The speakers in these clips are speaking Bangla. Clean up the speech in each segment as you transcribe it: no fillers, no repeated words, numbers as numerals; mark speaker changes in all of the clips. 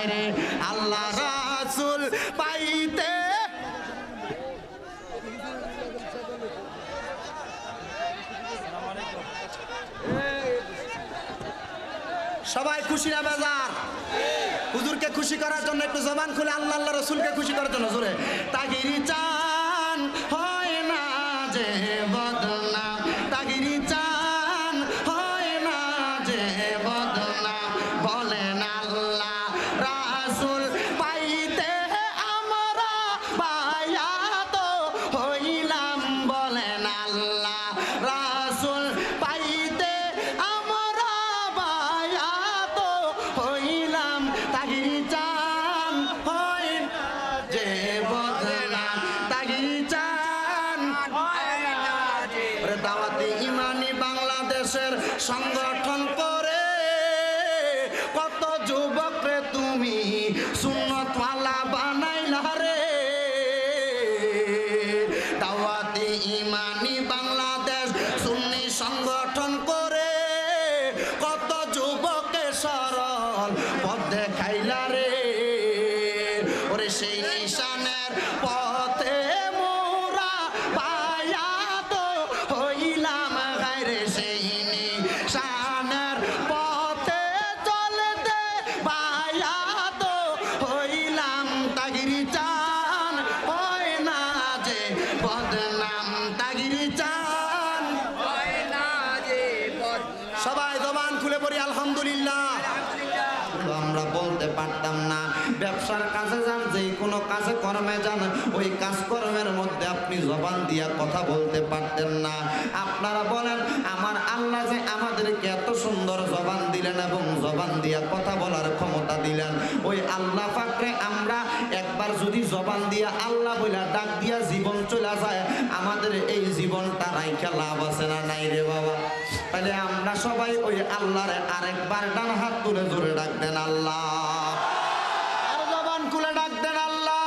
Speaker 1: রে আল্লাহ রাসূল পাইতে সবাই খুশি না বেজার? হুজুরকে খুশি করার জন্য একটু জবান খুলে আল্লাহ আল্লাহ রসুলকে খুশি করার জন্য জোরে তাগিরি চান হয় না যে বদনাম, তাগিরি চান হয় না যে বদনাম, বলেন আল্লাহ রাসূল পাইতে আমরা বায়াত হইলাম, বলেন আল্লাহ রাসূল পাইতে আমরা বায়াত হইলাম, তাগিরি চান হয় না যে বদনাম, তাগিরি চান হয় না যে। দাওয়াতে ইমানি বাংলাদেশের সংগঠন করে কত যুবক রে তুমি সুন্নতওয়ালা বানাইলা রে। দাওয়াতে ইমানি বাংলাদেশ সুন্নি সংগঠন করে কত যুবকে সরল পথ দেখাইলা রে। ওরে সেই নিশানের পথে মোরা বায়াত হইলাম গায়রে, সেই নিশানের পথে চলতে বায়াত হইলাম, তাগিরি চান হয় না যে বদনাম, তাগিরি চান হয় না যে বদনাম। সবাই জবান খুলে পড়ি আলহামদুলিল্লাহ। আমরা বলতে পারতাম না, ব্যবসার কাজে যান, যে কোনো কাজে কর্মে যান, ওই কাজ কর্মের মধ্যে আপনি জবান দিয়া কথা বলতে পারতেন না। আপনারা বলেন আমার আল্লাহ যে আমাদেরকে এত সুন্দর জবান দিলেন এবং জবান দিয়া কথা বলার ক্ষমতা দিলেন, ওই আল্লাহ পাকরে আমরা একবার যদি জবান দিয়া আল্লাহ বইলা ডাক দিয়া জীবন চলে যায়, আমাদের এই জীবনটা রাইখা লাভ আছে না নাই রে বাবা? তাহলে আমরা সবাই ওই আল্লাহর আরেকবার ডান হাত তুলে জোরে ডাক দেন আল্লাহ, আর জবান খুলে ডাক দেন আল্লাহ,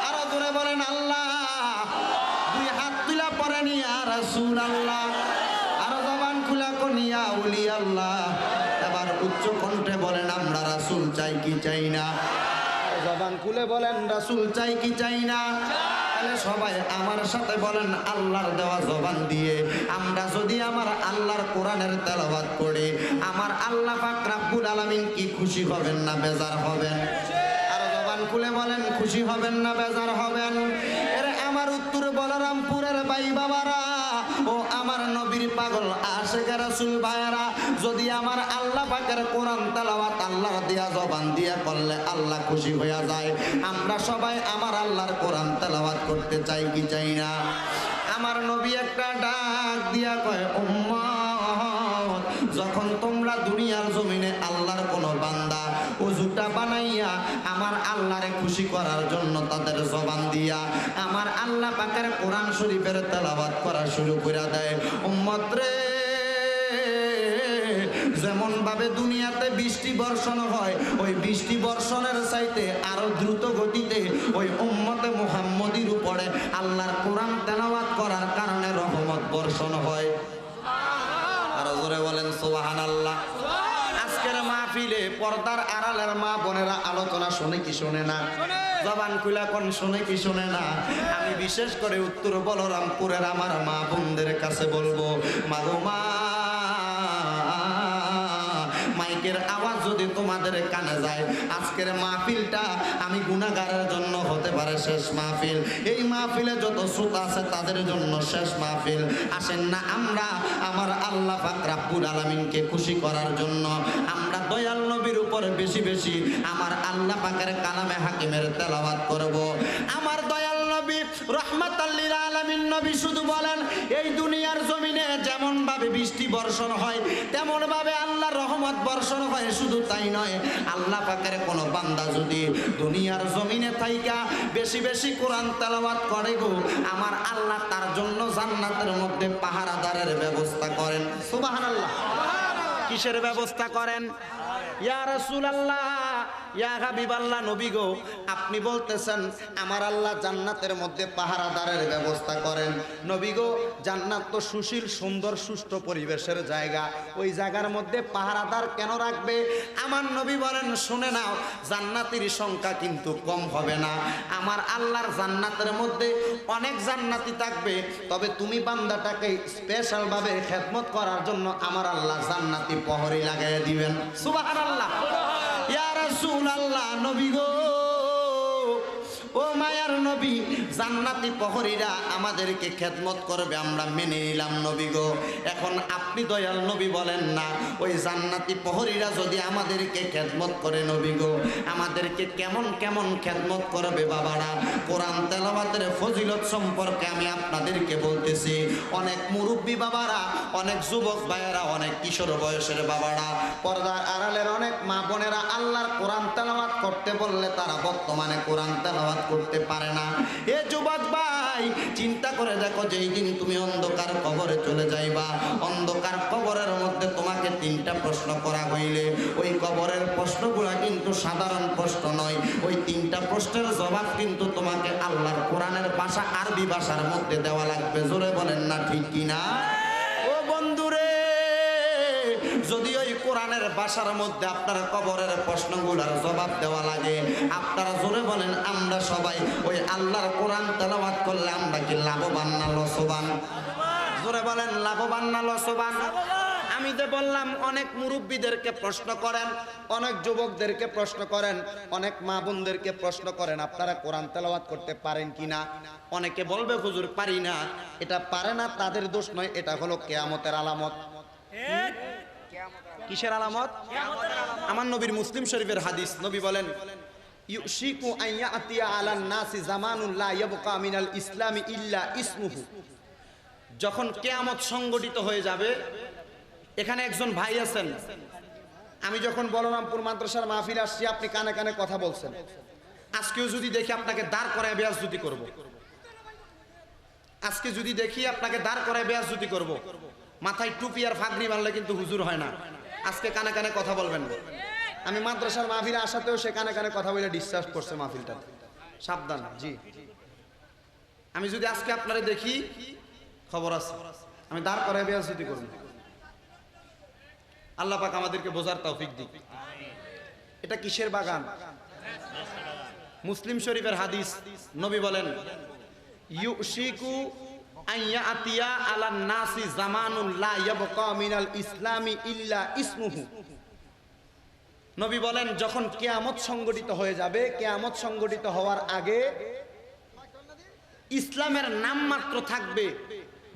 Speaker 1: আরো জোরে বলেন আল্লাহ, দুই হাত তুলা পরে নিয়া রাসূলুল্লাহ, আরো জবান খুলে কোনিয়া ওলি আল্লাহ। এবার উচ্চ কণ্ঠে বলেন আমরা রাসূল চাই কি চাই না? জবান খুলে বলেন রাসূল চাই কি চাই না? তাহলে সবাই আমার সাথে বলেন আল্লাহর দেওয়া জবান দিয়ে আমরা যদি আমার আল্লাহর কোরআনের তেলাওয়াত করি, আমার আল্লাহ পাক রব্বুল আলামিন কি খুশি হবেন না বেজার হবেন? আর জবান খুলে বলেন খুশি হবেন না বেজার হবেন? এরে আমার উত্তর বলরামপুরের ভাই বাবারা ও আমার নবীর পাগল আশিক রাসূল ভাইরা, যদি আমার আল্লাহ পাকের কোরআন তেলাওয়াত আল্লাহর দেয়া জবান দিয়া করলে আল্লাহ খুশি হয়ে যায়। আমরা সবাই আমার আল্লাহর কোরআন তেলাওয়াত করতে চাই কি চাই না? আমার নবী একটা ডাক দিয়া কয়, উম্মত যখন তোমরা দুনিয়ার জমিনে আল্লাহর কোনো বান্দা ওযুটা বানাইয়া আমার আল্লাহরে খুশি করার জন্য তাদের জবান দিয়া আমার আল্লাহ পাকের কোরআন শরীফের তেলাওয়াত করা শুরু করে দেয়, উম্মত রে যেমন ভাবে দুনিয়াতে বৃষ্টি বর্ষণ হয়, ওই বৃষ্টি বর্ষণের চাইতে আরো দ্রুত গতিতে ওই উম্মতে মুহাম্মদীর উপরে আল্লাহর কোরআন তেলাওয়াত করার কারণে রহমত বর্ষণ হয়। আরো জোরে বলেন সুবহানাল্লাহ। আজকের মাহফিলে পর্দার আড়ালের মা বোনেরা আলোচনা শুনে কি শুনে না? জবান খুলা কোন শুনে কি শুনে না? আমি বিশেষ করে উত্তর বলরামপুরের আমার মা বোনদের কাছে বলবো, মা গো মা, মাইকের আওয়াজ যদি তোমাদের কানে যায়, আজকের মাহফিলটা আমি গুনাহগারের জন্য হতে পারে শেষ মাহফিল, এই মাহফিলে যত শ্রোতা আছে তাদের জন্য শেষ মাহফিল। আসেন না আমরা আমার আল্লাহ পাক রব্বুল আলামিনকে খুশি করার জন্য আমরা দয়াল নবীর উপরে বেশি বেশি আমার আল্লাহ পাকের কালামে হাকিমের তেলাওয়াত করব। আমার দয়াল নবী রাহমাতাল লিল আলামিন নবী শুধু বলেন, এই দুনিয়ার জমিনে যেমন ভাবে বৃষ্টি বর্ষণ হয় তেমন ভাবে আল্লাহর রহমত বর্ষণ হয়। শুধু তাই নয়, আল্লাহ পাকের কোন বান্দা যদি দুনিয়ার জমিনে থাইকা বেশি বেশি কোরআন তেলাওয়াত করে গো, আমার আল্লাহ তার জন্য জান্নাতের মধ্যে পাহারাদারের ব্যবস্থা করেন। সুবহানাল্লাহ। কিসের ব্যবস্থা করেন? ইয়া রাসূলুল্লাহ, ইয়া হাবিবাল্লাহ, নবী গো, আপনি বলতেছেন আমার আল্লাহ জান্নাতের মধ্যে পাহারাদারের ব্যবস্থা করেন। নবী গো, জান্নাত তো সুশীল সুন্দর সুষ্ঠু পরিবেশের জায়গা, ওই জায়গার মধ্যে পাহারাদার কেন রাখবে? আমার নবী বলেন, শুনে নাও, জান্নাতের সংখ্যা কিন্তু কম হবে না। আমার আল্লাহর জান্নাতের মধ্যে অনেক জান্নাতি থাকবে, তবে তুমি বান্দাটাকে স্পেশাল ভাবে খেদমত করার জন্য আমার আল্লাহ জান্নাতি প্রহরী লাগাইয়া দিবেন। সুবহানাল্লাহ। ইয়া রাসূলুল্লাহ, নবী গো, ও মায়ার নবী, জান্নাতি প্রহরীরা আমাদেরকে খেদমত করবে, আমরা মেনে নিলাম নবী গো। এখন আপনি দয়াল নবী বলেন না, ওই জান্নাতি প্রহরীরা যদি আমাদেরকে খেদমত করে নবী গো, আমাদেরকে কেমন কেমন খেদমত করবে বাবারা? কোরআন তেলাওয়াতের ফজিলত সম্পর্কে আমি আপনাদেরকে বলতেছি। অনেক মুরব্বী বাবারা, অনেক যুবক ভাইয়েরা, অনেক কিশোর বয়সের বাবারা, পর্দার আড়ালের অনেক মা বোনেরা আল্লাহর কোরআন তেলাওয়াত করতে বললে তারা বর্তমানে কোরআন তেলাওয়াত করতে পারে না। এ যুবক ভাই, চিন্তা করে দেখো, যেই দিন তুমি অন্ধকার কবরে চলে যাইবা, অন্ধকার কবরের মধ্যে তোমাকে 3টা প্রশ্ন করা হইলে, ওই কবরের প্রশ্নগুলা কিন্তু সাধারণ প্রশ্ন নয়। ওই 3টা প্রশ্নের জবাব কিন্তু তোমাকে আল্লাহর কোরআনের ভাষা, আরবি ভাষার মধ্যে দেওয়া লাগবে। জোরে বলেন না ঠিক কিনা? ও বন্ধুরে, যদি ওই কোরআনের ভাষার মধ্যে আপনার কবরের প্রশ্নগুলোর জবাব দেওয়া লাগে, আপনারা জোরে বলেন, আমরা সবাই ওই আল্লাহর কোরআন তেলাওয়াত করলে আমরা কি লাভবান না লসবান? জোরে বলেন, লাভবান না লসবান? আমি তো বললাম, অনেক মুরব্বীদেরকে প্রশ্ন করেন, অনেক যুবকদেরকে প্রশ্ন করেন, অনেক মা বোনদেরকে প্রশ্ন করেন, আপনারা কোরআন তেলাওয়াত করতে পারেন কিনা? অনেকে বলবে, হুজুর পারি না। এটা পারে না তাদের দোষ নয়, এটা হলো কিয়ামতের আলামত। কিসের আলামত? আমার নবীর মুসলিম শরীফের হাদিস, নবী বলেন, ইউশিকু আন ইয়াতিয়া আলান নাসি জামানুন লা ইয়াবকা মিনাল ইসলামি ইল্লা ইসমুহু। যখন কিয়ামত সংগঠিত হয়ে যাবে, এখানে একজন ভাই আছেন, আমি যখন বলরামপুর মাদ্রাসার মাহফিলে আসছি, আপনি কানে কানে কথা বলছেন, আজকেও যদি দেখি আপনাকে দাঁড় করায় বেয়াজ্জতি করব। আজকে যদি দেখি আপনাকে দাঁড় করায় বেয়াজ্জতি করব। মাথায় টুপি আর ফাগড়ি বানলে কিন্তু হুজুর হয় না। আজকে কানে কানে কথা বলবেন। আমি মাদ্রাসার মাহফিলে আসাতেও সে কানে কানে কথা বলে ডিসচার্জ করছে মাহফিলটা। সাবধান। জি, আমি যদি আজকে আপনারা দেখি, খবর আছে, আমি দাঁড় করায় বেয়াজ্জতি করব। আল্লাহ পাক আমাদেরকে বোঝার তৌফিক দিক। এটা কিসের বাগান? মুসলিম শরীফের হাদিস, নবী বলেন, ইউশিকু আন ইয়াতিয়া আলান নাসি জামানুন লা ইয়াবকা মিনাল ইসলামি ইল্লা ইসমুহু। নবী বলেন, যখন কিয়ামত সংগঠিত হয়ে যাবে, কিয়ামত সংগঠিত হওয়ার আগে ইসলামের নাম মাত্র থাকবে।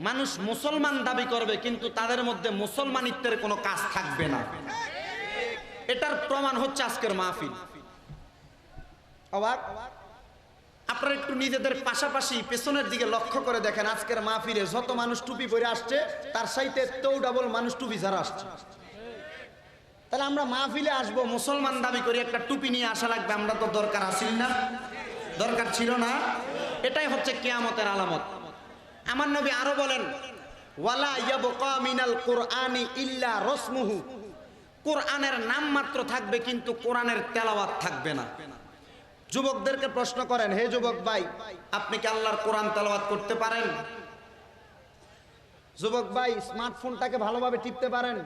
Speaker 1: মানুষ মুসলমান দাবি করবে, কিন্তু তাদের মধ্যে মুসলমানিত্বের কোনো কাজ থাকবে না। এটার প্রমাণ হচ্ছে আজকের মাহফিল। অবাক? আপনারা একটু নিজেদের পাশাপাশি পেছনের দিকে লক্ষ্য করে দেখেন, আজকের মাহফিলে যত মানুষ টুপি পরে আসছে, তার চাইতে 2 ডাবল মানুষ টুপি ছাড়া আসছে। তাহলে আমরা মাহফিলে আসবো, মুসলমান দাবি করি, একটা টুপি নিয়ে আসা লাগবে। আমরা তো দরকার আসিল না, দরকার ছিল না। এটাই হচ্ছে কিয়ামতের আলামত। আমার নবী আরো বলেন, ওয়ালা ইয়াবকা মিনাল কুরআনি ইল্লা রাসমুহু। কোরআনের নাম মাত্র থাকবে, কিন্তু কোরআনের তেলাওয়াত থাকবে না। যুবকদেরকে প্রশ্ন করেন, হে যুবক ভাই, আপনি কি আল্লাহর কোরআন তেলাওয়াত করতে পারেন? যুবক ভাই, স্মার্টফোনটাকে ভালোভাবে টিপতে পারেন?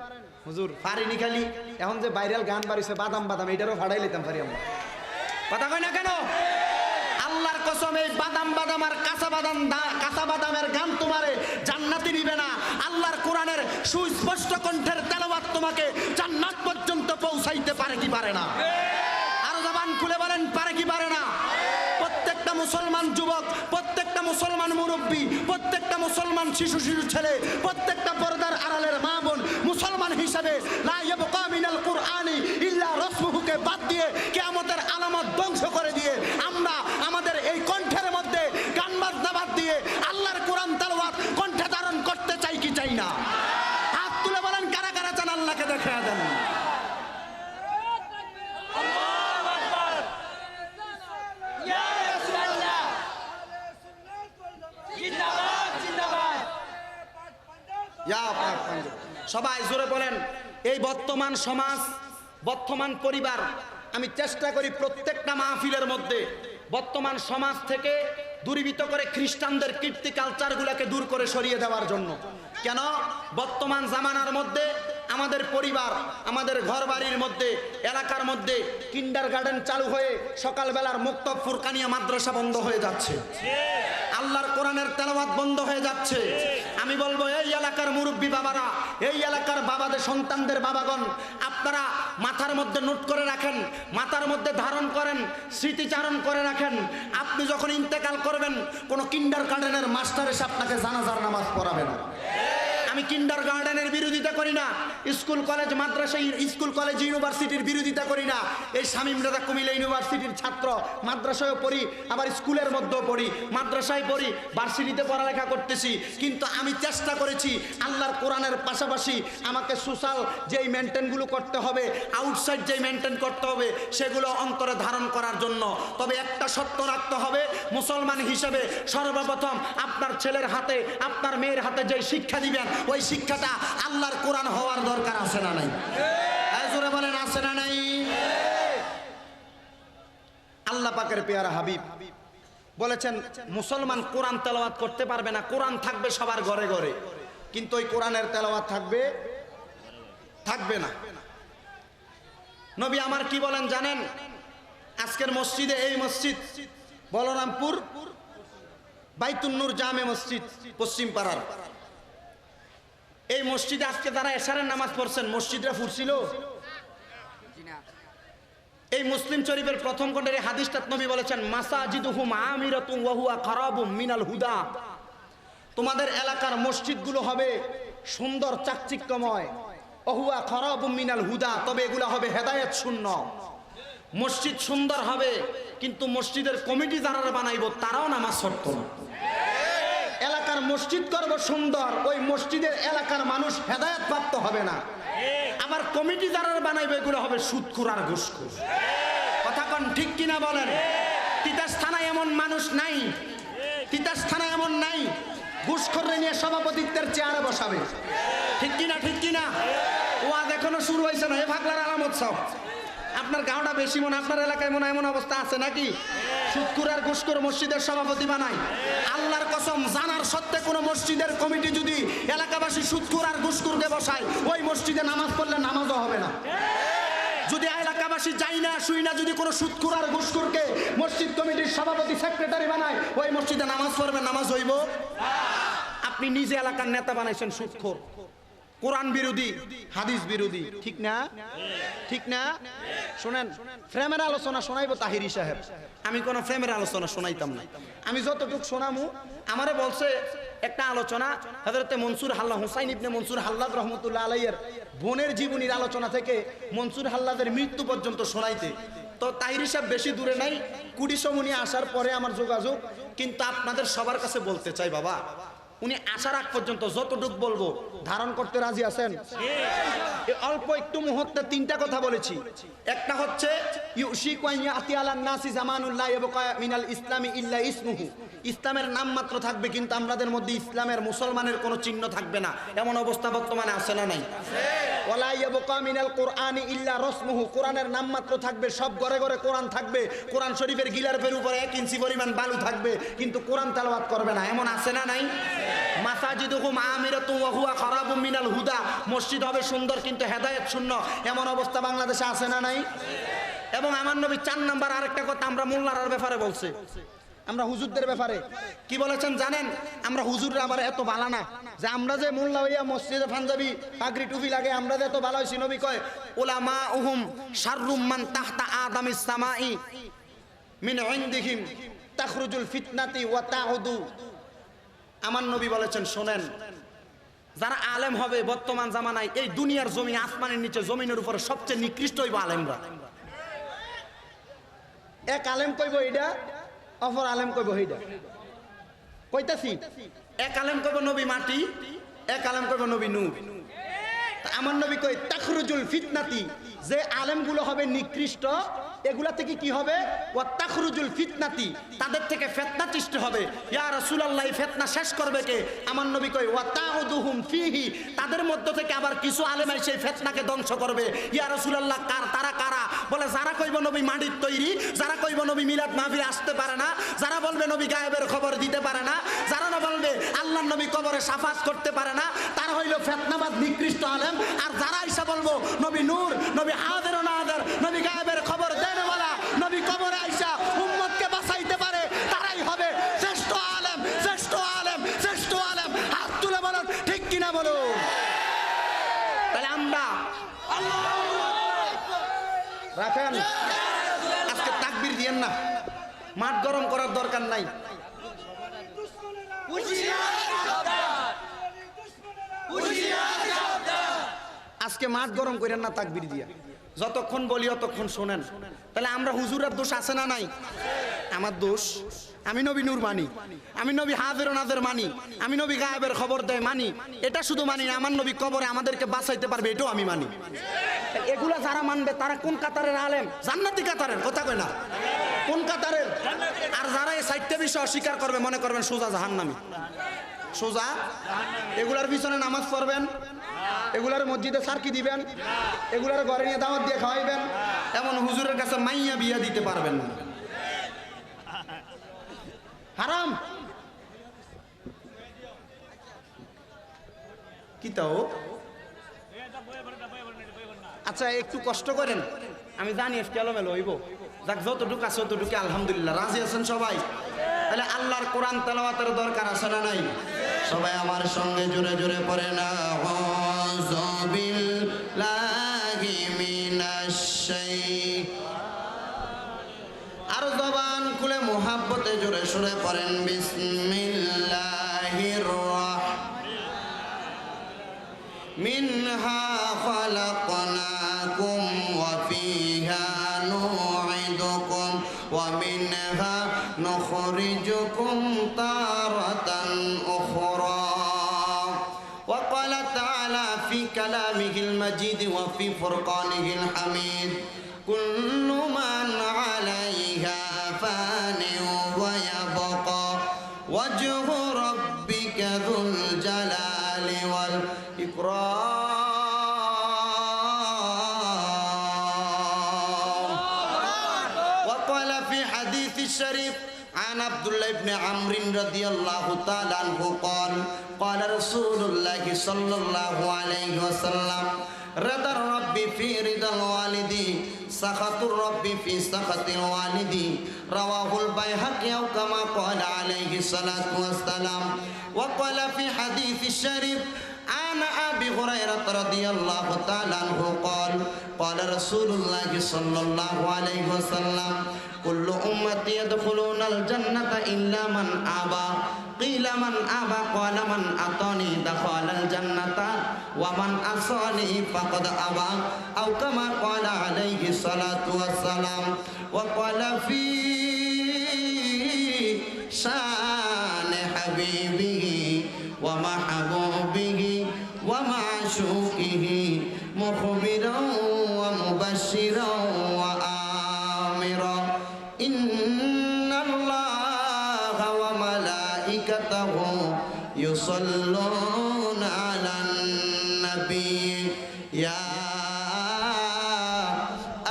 Speaker 1: হুজুর পারিনি। খালি এখন যে ভাইরাল গান বাড়িছে বাদাম বাদাম, এটারও ফাড়াই লিতাম পারি আমরা। কথা কই না কেন? আল্লাহর কসম, এই বাদাম বাদাম আর কাঁচা বাদামের গান তোমারে জান্নাতে নিবে না। আল্লাহর কোরআনের সুস্পষ্ট কণ্ঠের তেলাওয়াত তোমাকে জান্নাত পর্যন্ত পৌঁছাইতে পারে কি পারে না? আর জবান খুলে বলেন, পারে কি পারে না? প্রত্যেকটা মুসলমান যুবক, প্রত্যেকটা মুসলমান মুরব্বী, প্রত্যেকটা মুসলমান শিশু ছেলে, প্রত্যেকটা পর্দার আড়ালের মা বোন, মুসলমান হিসাবে লা ইয়াবকা মিনাল কুরআনি ইল্লা রাসমুহুকে বাদ দিয়ে, কিয়ামতের আলামত ধ্বংস করে দিয়ে, আমরা আমাদের এই কণ্ঠের মধ্যে গান বাজনা বাদ দিয়ে আল্লাহর কোরআন তেলাওয়াত কণ্ঠে ধারণ করতে চাই কি চাই না? হাত তুলে বলেন, কারা কারা চান আল্লাহকে দেখায়া দেন। সবাই জোরে বলেন, এই বর্তমান সমাজ বর্তমান পরিবার, আমি চেষ্টা করি প্রত্যেকটা মাহফিলের মধ্যে বর্তমান সমাজ থেকে দূরীভূত করে খ্রিস্টানদের কীর্তি কালচারগুলোকে দূর করে সরিয়ে দেওয়ার জন্য। কেন? বর্তমান জামানার মধ্যে আমাদের পরিবার, আমাদের ঘর বাড়ির মধ্যে, এলাকার মধ্যে কিন্ডারগার্টেন চালু হয়ে সকালবেলার মুক্তব ফুরকানিয়া মাদ্রাসা বন্ধ হয়ে যাচ্ছে, আল্লাহর কোরআনের তেলাওয়াত বন্ধ হয়ে যাচ্ছে। আমি বলবো এই এলাকার মুরব্বী বাবারা, এই এলাকার বাবাদের সন্তানদের বাবাগণ, আপনারা মাথার মধ্যে নোট করে রাখেন, মাথার মধ্যে ধারণ করেন, স্মৃতিচারণ করে রাখেন। আপনি যখন ইন্তেকাল করবেন, কোনো কিন্ডারগার্টেনের মাস্টার এসে আপনাকে জানাজার নামাজ পড়াবে না। আমি কিন্ডারগার্টেনের বিরোধিতা করি না, স্কুল কলেজ মাদ্রাসা, স্কুল কলেজ ইউনিভার্সিটির বিরোধিতা করি না। এই শামীম রাজা কুমিল্লা ইউনিভার্সিটির ছাত্র, মাদ্রাসায়ও পড়ি, আবার স্কুলের মধ্যেও পড়ি, মাদ্রাসায় পড়ি, ভার্সিটিতে পড়ালেখা করতেছি। কিন্তু আমি চেষ্টা করেছি আল্লাহর কোরআনের পাশাপাশি আমাকে সোশ্যাল যেই মেনটেনগুলো করতে হবে, আউটসাইড যেই মেনটেন করতে হবে, সেগুলো অন্তরে ধারণ করার জন্য। তবে একটা সত্য রাখতে হবে, মুসলমান হিসেবে সর্বপ্রথম আপনার ছেলের হাতে, আপনার মেয়ের হাতে যেই শিক্ষা দিবেন, ওই শিক্ষাটা আল্লাহর কোরআন হওয়ার দরকার আছে না নাই? জোরে বলেন, আছে না নাই? আল্লাহ পাকের পেয়ারা হাবিব বলেছেন মুসলমান কোরআন তেলাওয়াত করতে পারবে না, কোরআন থাকবে সবার ঘরে ঘরে, কিন্তু ওই কোরআনের তেলাওয়াত থাকবে না। নবী আমার কি বলেন জানেন? আজকের মসজিদে, এই মসজিদ বলরামপুর বাইতুন নূর জামে মসজিদ পশ্চিম পাড়ার, এই মসজিদে আজকে যারা এশারের নামাজ পড়ছেন, মসজিদরা ফুরছিল? এই মুসলিম শরীফের প্রথম খণ্ডের হাদিসটা নবী বলেছেন মাসাজিদুহুম আমিরাতুন ওয়া হুয়া খারাবুম মিনাল হুদা। তোমাদের এলাকার মসজিদগুলো হবে সুন্দর চাকচিক্যময়, ওহুয়া খারাবুম মিনাল হুদা, তবে এগুলো হবে হেদায়েত শূন্য। মসজিদ সুন্দর হবে, কিন্তু মসজিদের কমিটি যারা বানাইবো তারাও নামাজ পড়তো না। এলাকার মসজিদ করব সুন্দর, ওই মসজিদের এলাকার মানুষ হেদায়েত প্রাপ্ত হবে না। আবার কমিটি যারা বানাইবে এগুলো হবে সুদখোর আর ঘুষখোর। কথা কোন ঠিক কিনা বলেন? তিতাস থানায় এমন মানুষ নাই, তিতাস থানায় এমন নাই ঘুষখোররে নিয়ে সভাপতিত্বের চেয়ারে বসাবে। ঠিক কিনা? ঠিক কিনা? ওয়াজ এখনো শুরু হয়েছে না। এ ভাগলার আলামত সব আপনার গাঁওটা বেশি মনে, আপনার এলাকায় মনে এমন অবস্থা আছে নাকি? সুদখোর আর ঘুষখোর মসজিদের সভাপতি বানায়। আল্লাহর কসম, জানার সত্ত্বে কোনো মসজিদের কমিটি যদি এলাকাবাসী সুদখোর আর ঘুষখোরকে বসায়, ওই মসজিদে নামাজ পড়লে নামাজও হবে না। যদি এলাকাবাসী যাই না শুই না, যদি কোনো সুদখোর আর ঘুষখোরকে মসজিদ কমিটির সভাপতি সেক্রেটারি বানায়, ওই মসজিদে নামাজ পড়বে, নামাজ হইব? আপনি নিজে এলাকার নেতা বানাইছেন সুদখোর, কোরআন বিরোধী, হাদিস বিরোধী। ঠিক না? ঠিক না? শোনেন, ফ্রেমের আলোচনা শোনাইবো তাহিরি সাহেব, আমি কোনো ফ্রেমের আলোচনা শোনাইতাম না। আমি যতটুকু শোনামু, আমারে বলছে একটা আলোচনা হযরতে মনসুর হাল্লাদ, হুসাইন ইবনে মনসুর হাল্লাদ রহমতুল্লাহ আলাইহির বোনের জীবনীর আলোচনা থেকে মনসুর হাল্লাদের মৃত্যু পর্যন্ত শোনাইতে। তো তাহিরি সাহেব বেশি দূরে নাই, কুড়িসমুনি আসার পরে আমার যোগাযোগ। কিন্তু আপনাদের সবার কাছে বলতে চাই বাবা, উনি আসার আগ পর্যন্ত যতটুকু বলবো ধারণ করতে রাজি আছেন? অল্প একটু মুহূর্তে তিনটা কথা বলেছি। একটা হচ্ছে ইসলামের নাম মাত্র থাকবে, কিন্তু আমাদের মধ্যে ইসলামের, মুসলমানের কোনো চিহ্ন থাকবে না, এমন অবস্থা বর্তমানে আছে না নাই? কোরআনের নাম মাত্র থাকবে, সব ঘরে ঘরে কোরআন থাকবে, কোরআন শরীফের গিলাফের উপরে 1 ইঞ্চি পরিমাণ বালু থাকবে, কিন্তু কোরআন তেলাওয়াত করবে না, এমন আছে না নাই? মাসাজিদুহুম আমিরাতুন ওয়া হুয়া খারাবুম মিনাল হুদা, মসজিদ হবে সুন্দর কিন্তু হেদায়েত শূন্য, এমন অবস্থা বাংলাদেশে আছে না নাই? এবং আমার নবী 4 নাম্বার আরেকটা কথা আমরা মোল্লার ব্যাপারে বলছে, আমরা হুজুরদের ব্যাপারে কি বলেছেন জানেন? আমরা হুজুররা আবার এত ভালো না যে আমরা যে মোল্লা হইয়া মসজিদে পাঞ্জাবি পাগড়ি টুপি লাগে আমরা যে এত ভালো হইছি। নবী কয় উলামাউহুম শাররুম মান তাহতা আদামিস সামাই মিন ইনদিহিম তাখরুজুল ফিতনাতি ওয়া তাউদু। আমার নবী বলেছেন, শোনেন, যারা আলেম হবে বর্তমান জামানায়, এই দুনিয়ার জমি, আসমানের নিচে, জমিনের উপরে সবচেয়ে নিকৃষ্ট হইব আলেমরা। এক আলেম কইব এইটা, অপর আলেম কইব এইটা। কইতাছি, এক আলেম কইব নবী মাটি, এক আলেম কইব নবী নূর। আমার নবী কই তাখরুজুল ফিতনাতি, যে আলেমগুলো হবে নিকৃষ্ট, এগুলা থেকে কি হবে? ওয়াত্তাখরুজুল ফিতনাতি, তাদের থেকে ফিতনা সৃষ্টি হবে। ইয়া রাসূলুল্লাহ, ফিতনা শেষ করবে কে? আমার নবী কয় ওয়াতাউদুহুম ফিহি, তাদের মধ্য থেকে আবার কিছু আলেম এসে সেই ফিতনাকে ধ্বংস করবে। ইয়া রাসূলুল্লাহ, তারা কারা? বলে যারা কইব নবী মাটির তৈরি, যারা কইব নবী মিলাদ মাহফিলে আসতে পারে না, যারা বলবে নবী গায়েবের খবর দিতে পারে না, যারা না বলবে আল্লাহর নবী কবরে সাফাত করতে পারে না, তারা হইল ফিতনাবাদ নিকৃষ্ট আলেম। আর যারা আইসা বলবো নবী নূর, নবী হাজির ও নাজির, নবী গায়েবের খবর দেনওয়ালা, নবী কবরে আইসা উম্মতকে বাঁচাইতে পারে, তারাই হবে শ্রেষ্ঠ আলেম, শ্রেষ্ঠ আলেম, শ্রেষ্ঠ আলেম। হাত তুলে বলুন ঠিক কিনা বলুন। তাহলে আমরা রাখেন, আজকে তাকবীর দিয়েন না, মাঠ গরম করার দরকার নাই। আজকে মাঠ গরম করেন না তাকবীর দিয়া, যতক্ষণ বলি অতক্ষণ শোনেন। তাহলে আমরা হুজুরের দোষ আছে না নাই? আমার দোষ, আমি নবী নূর মানি, আমি নবী হাজির ও নাজির মানি, আমি নবী গায়েবের খবর দেয় মানি। এটা শুধু মানি না, আমার নবী কবরে আমাদেরকে বাঁচাইতে পারবে, এটাও আমি মানি। এগুলা যারা মানবে তারা কোন কাতারের আলেম? জান্নাতি কাতারের, কথা কয় না, কোন কাতারের? আর যারা এই সাইটটা বিষয় অস্বীকার করবে, মনে করবেন সোজা জাহান্নামী, সোজা। এগুলার পিছনে নামাজ পড়বেন, এগুলার মসজিদে সার্কি দিবেন, এগুলার ঘরে নিয়ে দাওয়াত দিয়ে খাওয়াইবেন, এমন হুজুরের কাছে মাইয়া বিয়া দিতে পারবেন না, হারাম। কি তাও? আচ্ছা একটু কষ্ট করেন, আমি জানি এলোমেলো হইব, যাক যতটুকু আছে ততটুকু আলহামদুলিল্লাহ। রাজি আছেন সবাই? তাহলে আল্লাহর কোরআন তেলাওয়াতের দরকার আছে না নাই? সবাই আমার সঙ্গে জোরে জোরে পড়ে না, আউযু বিল্লাহি মিনাশ শাইতানির। আর জবান খুলে মুহাব্বতে জোরে সুরে পড়েন বিসমিল্লাহির রাহমানির। মিনহা খালাকনাকুম ওয়া ফিহা নুঈদুকুম ওয়া মিনহা নুখরিজুকুম তারাতান উখরা। ওয়া ক্বালা তাআলা ফি কালামিহিল মাজিদ ওয়া ফি ফুরকানিহিল হামিদ, কুল্লু মান আলাইহা ফানিন ওয়া ইয়াবকা ওয়াজহু রাব্বিকা যুল জালালি ওয়াল ইকরাম। ওয়া ক্বালা ফি হাদিসিশ শরীফ عن عبد الله بن عمرو رضي الله تعالى عنه قال قال رسول الله صلى الله عليه وسلم رضا الرب في رضا الوالد سخط الرب في سخط الوالد رواه البيهقي أو كما قال عليه الصلاة والسلام. وقال في حديث الشريف عن أبي هريرة رضي الله تعالى عنه قال قال رسول الله صلى الله عليه وسلم كل أمتي يدخلون الجنة إلا من أبى قيل من أبى قال من أطاني دخل الجنة ومن عصاني فقد أبى أو كما قال عليه الصلاة والسلام. وقال في شان حبيبه ومحبوبه ومعشوقه مخبرا ومبشرا وآمرا إن الله وملائكته يصلون على النبي يا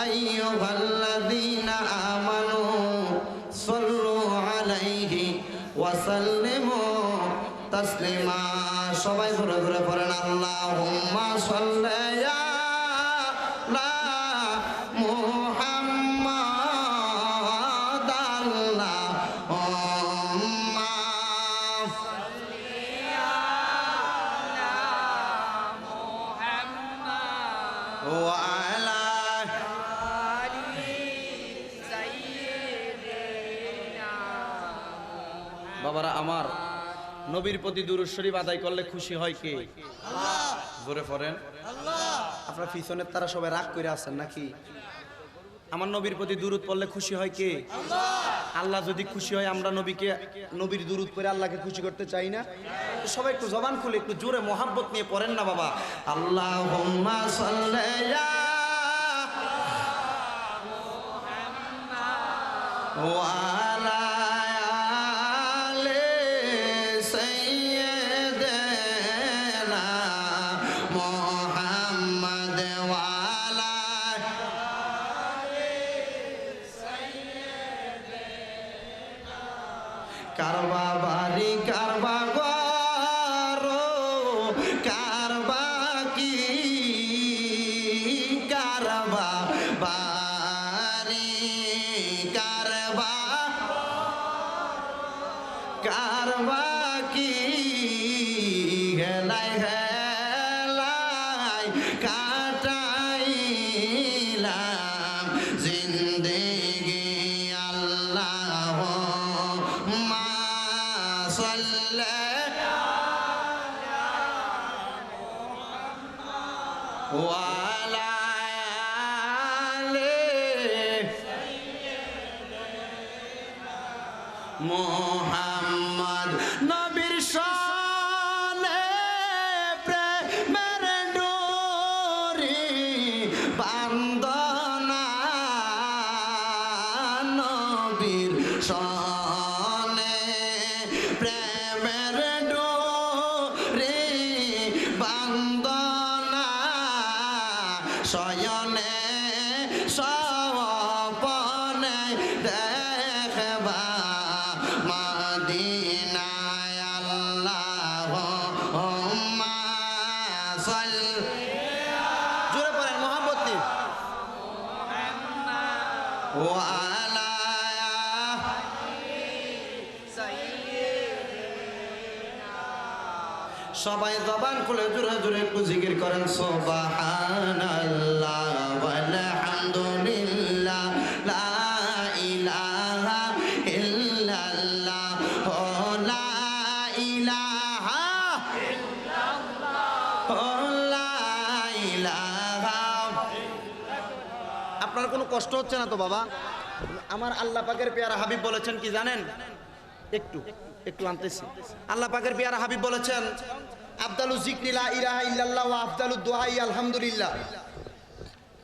Speaker 1: أيها الذين آمنوا صلوا عليه وسلموا تسليما. সবাই ঘুরে ঘুরে পড়েন আল্লাহুম্মা সাল্লি আলা মুহাম্মাদ আল্লাহুম্মা সাল্লি আলা মুহাম্মাদ ওয়া আলা আলি সাইয়্যিদিনা। বাবারা আমার, নবীর প্রতি দুরূদ শরীফ আদায় করলে খুশি হয় কে? আল্লাহ। জোরে পড়েন আল্লাহ। আপনারা পিছনের তারা সবাই রাগ করে আছেন নাকি? আমার নবীর প্রতি দুরূদ পড়লে খুশি হয় কে? আল্লাহ। আল্লাহ যদি খুশি হয়, আমরা নবীর দুরূদ পড়ে আল্লাহকে খুশি করতে চাই না? সবাই একটু জবান খুলে একটু জোরে মোহাব্বত নিয়ে পড়েন না বাবা। আল্লাহুম্মা সাল্লি ওয়ালা আলে সাইয়্যিদিনা মুহাম্মদ ওয়ালা কারবা বাড়ি কারবা গরো কারবা কি কারবা বাড়ি কারবা কারবা কি হেলাই হেলাই কাটাইলাম জিন্দেগি আল্লাহ মা সাল্লাল্লাহু ওয়ালা আলে মুহাম্মদ নবীর শানে প্রেমের ডোরি বান্দনা নবীর শানে প্রেমের ডোরি বান্দনা শয়নে স্বপনে দেখবা মদিনায় আল্লাহুম্মা সাল্লি জোরে পড়েন মোহাম্মদ নি ওয়ালা সবাই জবান খুলে জোরে জোরে একটু জিকির করেন সুবহানাল্লাহ ওয়ালহামদুলিল্লাহ লা ইলাহা ইল্লাল্লাহ লা ইলাহা ইল্লাল্লাহ লা ইলাহা। আপনার কোনো কষ্ট হচ্ছে না তো বাবা? আমার আল্লাহ পাকের পেয়ারা হাবিব বলেছেন কি জানেন? একটু একটু আনতেছি। আল্লাহ পাকের পেয়ারা হাবিব বলেছেন আফদালু যিকরি লা ইলাহা ইল্লাল্লাহ ওয়া আফদালু দুআই আলহামদুলিল্লাহ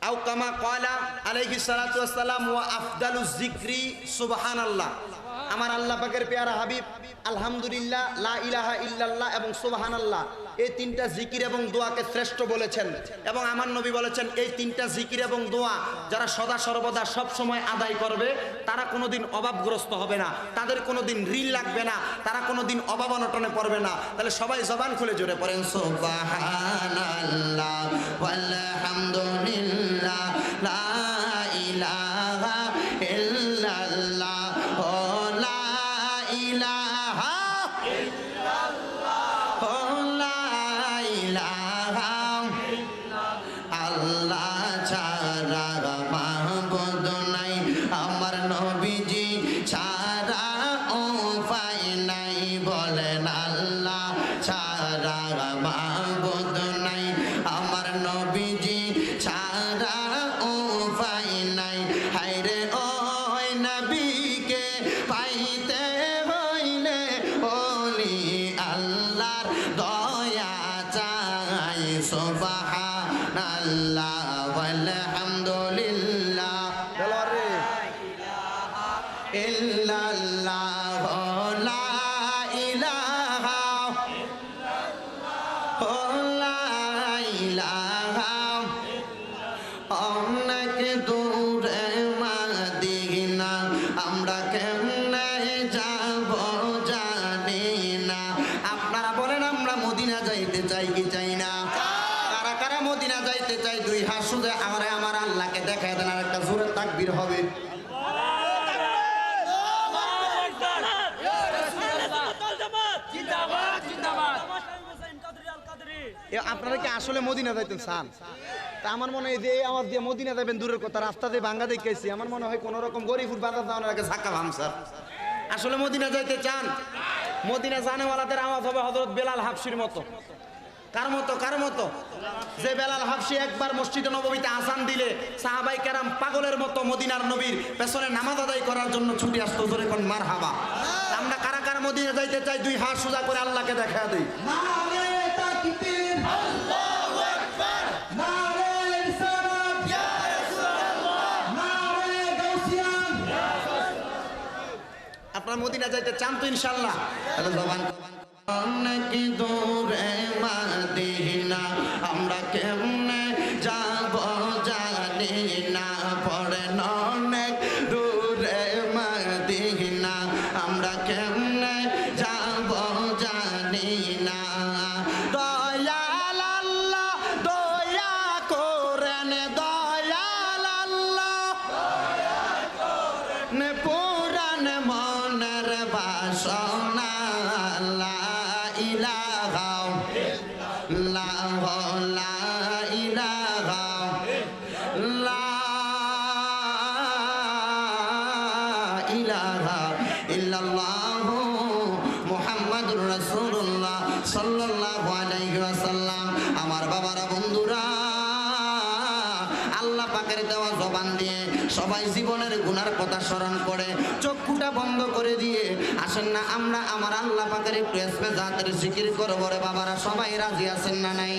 Speaker 1: আও কামা ক্বালা আলাইহিস সালাতু ওয়াস সালাম ওয়া আফদালু যিকরি সুবহানাল্লাহ। আমার আল্লাহ পাকের পেয়ারা হাবিব আলহামদুলিল্লাহ, লা ইলাহা ইল্লাল্লাহ এবং সুবহানাল্লাহ এই তিনটা জিকির এবং দোয়াকে শ্রেষ্ঠ বলেছেন। এবং আমার নবী বলেছেন এই তিনটা জিকির এবং দোয়া যারা সদা সর্বদা সব সময় আদায় করবে তারা কোনোদিন অভাবগ্রস্ত হবে না, তাদের কোনোদিন ঋণ লাগবে না, তারা কোনোদিন অভাব অনটনে পড়বে না। তাহলে সবাই জবান খুলে জোরে পড়েন সুবহানাল্লাহ ওয়ালহামদুলিল্লাহ লা ইলাহা ইল্লাল্লাহ লা ইলাহা ইল্লাল্লাহ লা ইলাহা আল্লাহ ছাড়া মাহবুদ নাই, আমার নবীজি ছাড়া উপায় নাই। বলেন আল্লাহ ছাড়া মাহবুদ নাই, আমার নবীজি ছাড়া উপায় নাই। হায়রে ওই নবীকে পাইতে হইলে ওলি আল্লাহর দয়া চাই। সুবহানাল্লাহ ওয়ালহামদুলিল্লাহ লা ইলাহা ইল্লাল্লাহ লা ইলাহা লা ইলাহা অনেক দূরে মদিনা আমরা কেমনে যাব জানি না। আপনারা বলেন আমরা মদিনা যাইতে চাই কি চাই না? কারা কারা মদিনা যাইতে চাই দুই হাত শুধু আমার আল্লাহকে দেখায় দেন, আর একটা জোরে তাকবীর হবে। আপনারা কি আসলে মদিনা যাইতেন চান? তা আমার মনে হয় যে আমার দিয়ে মদিনা যাবেন দূরের কথা, রাস্তা দিয়ে ভাঙ্গা দেখেছি, আমার মনে হয় কোন রকম গরিবুর বাজার যাওয়ার আগে ধাক্কা ভামসার। আসলে মদিনা যাইতে চান? মদিনা জানেওয়ালাদের আওয়াজ হবে হযরত বেলাল হাবশির মতো। কার মতো? কার মতো? যে বেলাল হাবশি একবার মসজিদে নববীতে আযান দিলে সাহাবায়ে কেরাম পাগলের মতো মদিনার নবীর পেছনে নামাজ আদায় করার জন্য ছুটে আসতো। জোরে কোন মারহাবা। আমরা কারা কারা মদিনা যাইতে চাই দুই হাত সোজা করে আল্লাহকে দেখা দেই। নারে তাকবীর, আল্লাহু আকবার, নারে রিসালাত, ইয়া রাসূলুল্লাহ, নারে গাউসিয়ান, ইয়া রাসূলুল্লাহ, আপনারা মদিনা যাইতে চান তো ইনশাআল্লাহ? তাহলে জবান অনেক দূরে মদিনা আমরা কেমনে যাব জানি না, পড়ে অনেক দূরে মদিনা আমরা কেমনে যাব জানি না। দয়াল আল্লাহ দয়া করেন, দয়াল আল্লাহ পুরান মনের বাসনা। লা ইলাহা ইল্লাল্লাহ, লা ইলাহা লা ইলাহা ইল্লাল্লাহ মুহাম্মাদুর রাসূলুল্লাহ সাল্লাল্লাহু আলাইহি ওয়াসাল্লাম। আমার বাবারা, বন্ধুরা, আল্লাহ পাকের দেওয়া জবান দিয়ে সবাই জীবনের গুনার কথা স্মরণ করে চক্ষুটা বন্ধ করে দিয়ে আসেন না আমরা আমার আল্লাহ পাকের একটু জাতের জিকির করব রে বাবারা। সবাই রাজি আছেন না নাই?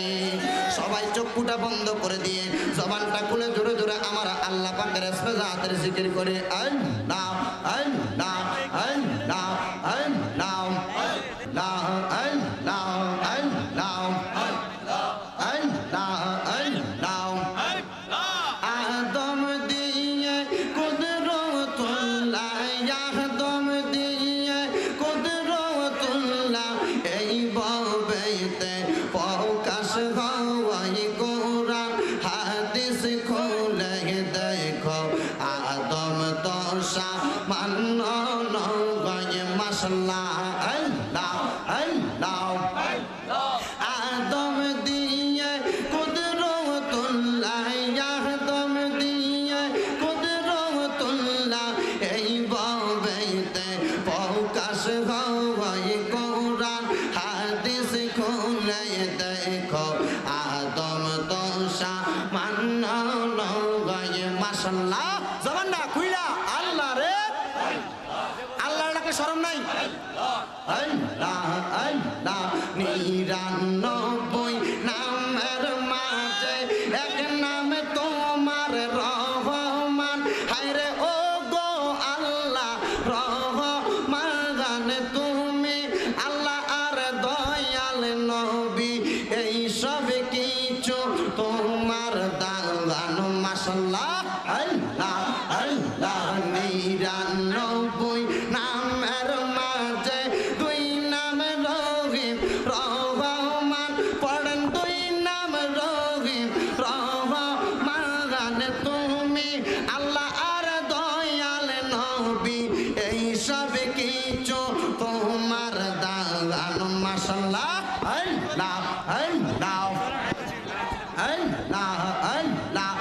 Speaker 1: সবাই চক্ষুটা বন্ধ করে দিয়ে জবানটা খুলে জোরে জোরে আমার আল্লাহ পাকের জাতের জিকির করে আল্লাহ আল্লাহ আল্লাহ আল্লাহ আল্লাহ আল্লাহ আল্লাহ আল্লাহ আল্লাহ। আদম দিয়ে কুদরতুল্লাহ, আদম দিয়ে কুদরতুল্লাহ, এই ববেতে প্রকাশ হওয়াই কোরআন হাদিস খুলে দেখো। আদম তো সামান্য নয় মাশাআল্লাহ আল্লাহ আল্লাহ। আদম দিয়ে কুদরতুল্লাহ, আদম দিয়ে কুদরতুল্লাহ, এই ববেতে প্রকাশ হওয়াই কোরআন হাদিস খুলে দেখো। আদম তো সামান্য নয় মাশাআল্লাহ। জবানটা খুইলা আল্লাহ রে, আল্লাহর ডাকে শরম নাই? আল্লাহ আল্লাহ। 99 নামের মাঝে এক নাম তোমার রহমান। হায়রে ও গো আল্লাহ রহমান, তুমি আল্লাহ আর দয়াল নবী, এই সব কিছু তোমার দান মাশাআল্লাহ আল্লাহ আল্লাহ। 99 নামের মাঝে দুই নাম রহিম রহমান, পড়েন দুই নাম রহিম রহমান। তুমি আল্লাহ আর দয়াল নবী, এই সব কিছু তোমার দান মাশাআল্লাহ আল্লাহ আল্লাহ আল্লাহ আল্লাহ।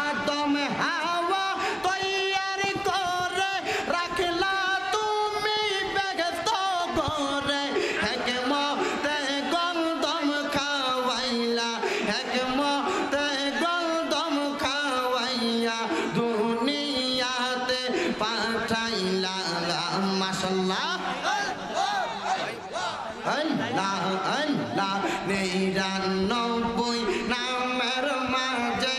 Speaker 1: আদম হাওয়া তৈয়ার করে রাখলা তুমি বেগত করে, হেকমতে গন্ধম খাওয়াইলা, হেকমতে গন্ধম খাওয়াইয়া দুনিয়াতে পাঠাইলা মাশাআল্লাহ আল্লাহ আল্লাহ। 99 নামের মাঝে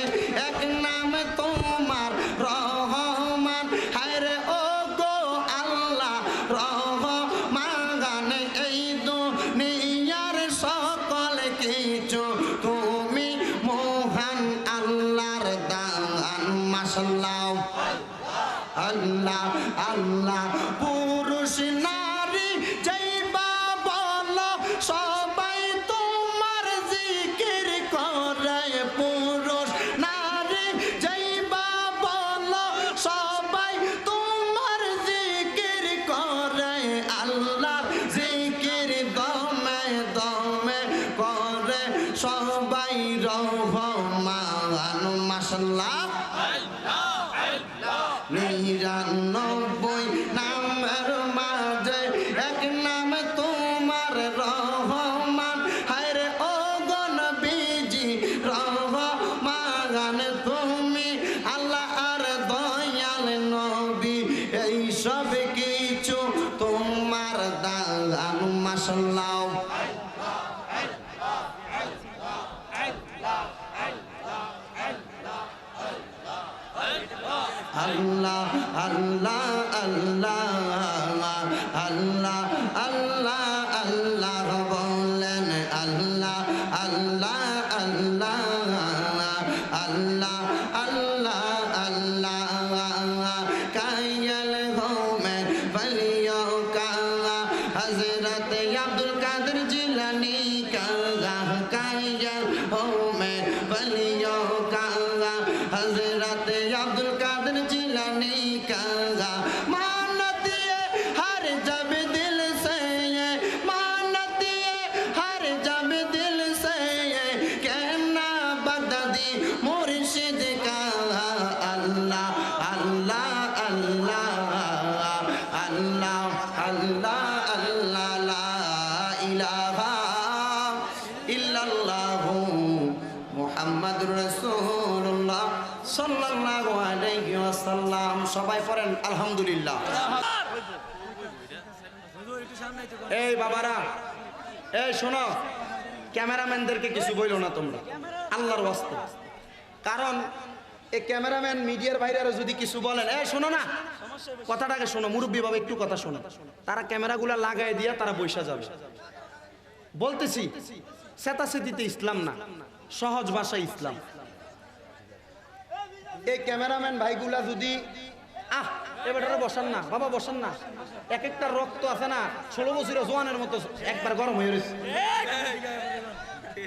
Speaker 1: এক নাম তোমার রহমান। হায়রে ও গো আল্লাহ রহমান, এই দুনিয়ার সকল কিছু তুমি মহান আল্লাহর দান মাশাআল্লাহ আল্লাহ আল্লাহ। পুরুষ নারী যেই বলো সবাই তোমার জিকির করে, পুরুষ নারী যেই বলো সবাই তোমার জিকির করে। আল্লাহ জিকির দমে দমে করে সবাই রহমান মাশাআল্লাহ। 99 নামের মাঝে এক নাম তোমার রহমান। হায়রে ও গো নবীজি রহমান, তুমি আল্লাহ আর দয়াল নবী, এই সব কিছু তোমার দান মাশাআল্লাহ আল্লাহ আল্লাহ আল্লাহ আল্লাহ আল্লাহ আল্লাহ বলেন আল্লাহ আল্লাহ আল্লাহ আল্লাহ আল্লাহ আল্লাহ কায়াল হো মে বলিও কা হযরত আব্দুল কাদের জিলানী কা কায়াল হো মে বলিও কা হযরত আব্দুল কাদের জিলানী কা সাল্লাল্লাহু আলাইহি ওয়াসাল্লাম। সবাই পড়েন আলহামদুলিল্লাহ। এই বাবারা, এই শোনো, ক্যামেরাম্যানদেরকে কিছু বইলো না তোমরা আল্লাহর ওয়াস্তে, কারণ এই ক্যামেরাম্যান মিডিয়ার বাইরে যদি কিছু বলেন, এই শোনো না, কথাটাকে শোনো, মুরব্বী বাবা একটু কথা শোনো, তারা ক্যামেরাগুলা লাগাই দিয়া তারা বৈশা যাবে। বলতেছি সেতাসেতিতে ইসলাম না, সহজ ভাষায় ইসলাম। এই ক্যামেরাম্যান ভাইগুলা যদি এবারে বসান না বাবা, বসান না, এক একটা রক্ত আছে না 16 বছরের জোয়ানের মতো একবার গরম হয়ে রয়েছে।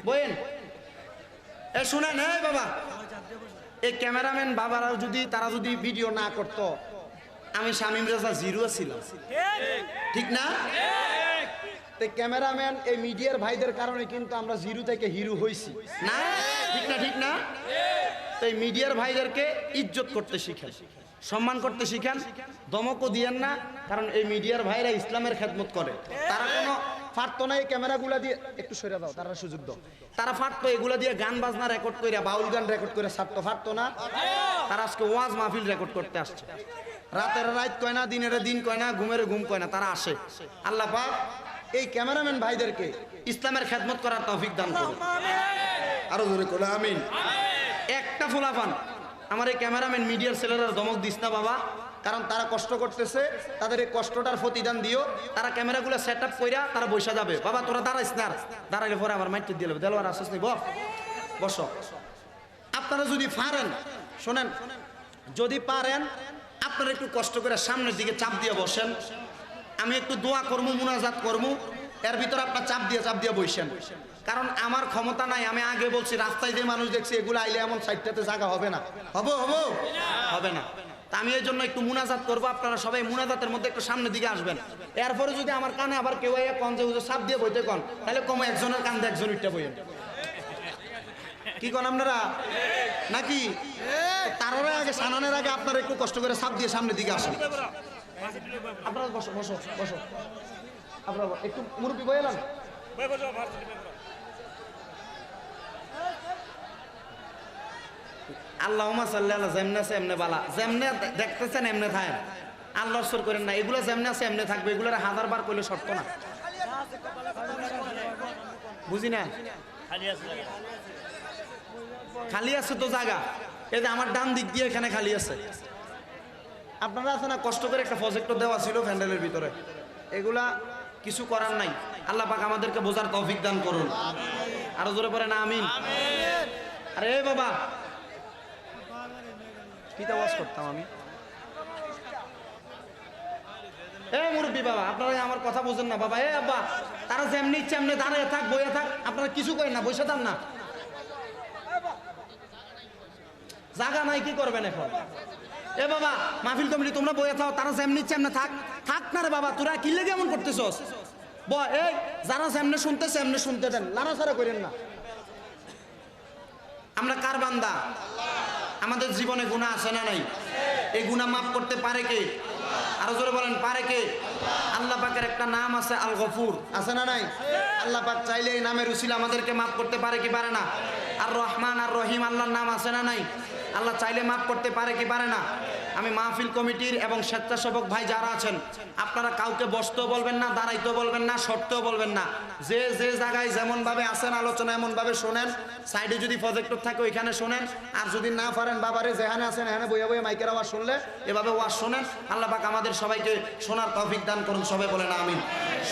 Speaker 1: বলেন এ শুনেন, এই বাবা, এই ক্যামেরাম্যান বাবারাও যদি তারা যদি ভিডিও না করত, আমি শামীম রেজা জিরো ছিলাম, ঠিক না? ক্যামেরাম্যান এই মিডিয়ার ভাইদের কারণে কিন্তু আমরা জিরো থেকে হিরো হইছি না, ঠিক না? ঠিক না? তো এই মিডিয়ার ভাইদেরকে ইজ্জত করতে শিখেন, সম্মান করতে শিখেন, দমকও দিয়েন না, কারণ এই মিডিয়ার ভাইরা ইসলামের খেদমত করে। তারা কোনো ফাটতো না এই ক্যামেরাগুলা দিয়ে, একটু সরে দাও, তারা সুযোগ দাও, তারা ফাটতো এগুলা দিয়ে গান বাজনা রেকর্ড করে, বাউল গান রেকর্ড করে ছাড়তো, ফাটতো না? তারা আজকে ওয়াজ মাহফিল রেকর্ড করতে আসছে, রাতের রাত কয় না, দিনের দিন কয় না, ঘুমের ঘুম কয় না, তারা আসে। আল্লাহ পাক এই ক্যামেরাম্যান ভাইদেরকে ইসলামের খেদমত করার তৌফিক দান করুন। আরো জোরে করে আমিন। একটা ফুলাফান আমার এই ক্যামেরাম্যান মিডিয়ার ছেলেরা দমক দিস না বাবা, কারণ তারা কষ্ট করতেছে, তাদের এই কষ্টটার প্রতিদান দিও। তারা ক্যামেরাগুলো সেট আপ কইরা তারা বসে যাবে। বাবা তোরা দাঁড়াইস না, দাঁড়াইলে পরে আবার মাইট দিয়ে দেবো, আর আসিস নি, বসো। আপনারা যদি পারেন, শোনেন, যদি পারেন আপনারা একটু কষ্ট করে সামনের দিকে চাপ দিয়ে বসেন, আমি একটু দোয়া করবো, মুনাজাত করবো, এর ভিতরে আপনার চাপ দিয়ে বসেন। কারণ আমার ক্ষমতা নাই, আমি আগে বলছি, রাস্তায় যে মানুষ দেখছি এগুলো আইলে এমন সাইডটাতে জায়গা হবে না, হবে না। তা আমি এই জন্য একটু মুনাজাত করবো, আপনারা সবাই মুনাজাতের মধ্যে একটু সামনের দিকে আসবেন। এরপরে যদি আমার কানে আবার কেউ কন যে চাপ দিয়ে বইতে কন, তাহলে কম একজনের কান্দে একজন উঠতে বইয়েন, কি কন আপনারা নাকি? তার আগে সানানের আগে আপনারা একটু কষ্ট করে চাপ দিয়ে সামনের দিকে আসেন। আপনারা বসো বসো বসো, আপনারা একটু মুরব্বী বইলাম। আল্লাহুম্মা সাল্লি আলা যেমনে আছে এমনে বালা, যেমনে দেখতেছেন এমনে থাকেন, আল্লাহর সর করেন না। এগুলো যেমনে আছে এমনে থাকবে, এগুলোর 1000 বার কইলে শর্ত না, বুঝি না? খালি আছে তো জায়গা, এই যে আমার ডান দিক দিয়ে এখানে খালি আছে। আপনারা আছে না, কষ্ট করে একটা প্রজেক্টর দেওয়া ছিল প্যান্ডেলের ভিতরে, এগুলা কিছু করার নাই। আল্লাহ পাক আমাদেরকে বোঝার তৌফিক দান করুন। আরো জোরে পড়ে না আমিন। আরে বাবা কিতা ওয়াজ করতাম আমি, মুরব্বী বাবা, আপনারা আমার কথা বুঝেন না বাবা। আব্বা, তারা যেমনি ইচ্ছে এমনি দাঁড়িয়ে থাক, বইয়া থাক, আপনারা কিছু করেন না, বসে থাক না, জায়গা নাই, কি করবেন এখন? বাবা মাহফিল কমিটি তোমরা বইয়া থাও, তারা যেমনি ইচ্ছে এমনি থাক না রে বাবা, তোরা কি লেগে এমন করতেছস? এই যারা যেমনি শুনতেছে এমনি শুনতে দেন, লাড়াছাড়া করেন না। আমরা কার বান্দা? আমাদের জীবনে গুনাহ আছে না নাই? এই গুনাহ মাফ করতে পারে কে? আরো জোরে বলেন, পারে কে? আল্লাহ পাকের একটা নাম আছে আল গফুর, আছে না নাই? আল্লাহ পাক চাইলে এই নামের উসিলা আমাদেরকে মাফ করতে পারে কি পারে না? আর রহমান আর রহিম আল্লাহর নাম আছে না নাই? আল্লাহ চাইলে মাফ করতে পারে কি পারে না? আমি মাহফিল কমিটির এবং স্বেচ্ছাসেবক ভাই যারা আছেন, আপনারা কাউকে বসতেও বলবেন না, দাঁড়াইতেও বলবেন না, সরতেও বলবেন না। যে যে জায়গায় যেমনভাবে আছেন আলোচনা এমনভাবে শোনেন। সাইডে যদি প্রজেক্টর থাকে ওইখানে শোনেন, আর যদি না পারেন বাবারে যেখানে আছেন এখানে বইয়া বইয়া মাইকের আওয়াজ শুনলে এভাবে ওয়াজ শোনেন। আল্লাহ পাক আমাদের সবাইকে শোনার তৌফিক দান করুন। সবাই বলেন আমিন।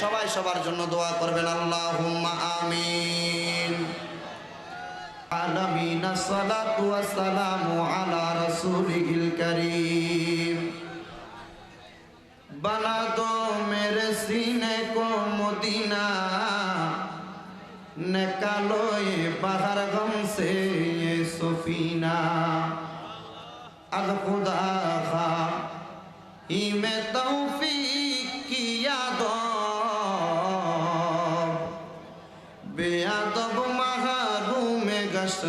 Speaker 1: সবাই সবার জন্য দোয়া করবেন, আল্লাহুম্মা আমিন। আলামিন আসসালাতু ওয়াসসালামু আলা রাসূলিল কারীম। बना दो मेरे सीने को मदीना, निकालो ये बाहर गम से ये सफीना। अद खुदा खा ही में तौफीक किया दो, बेअदब महरूम गश्त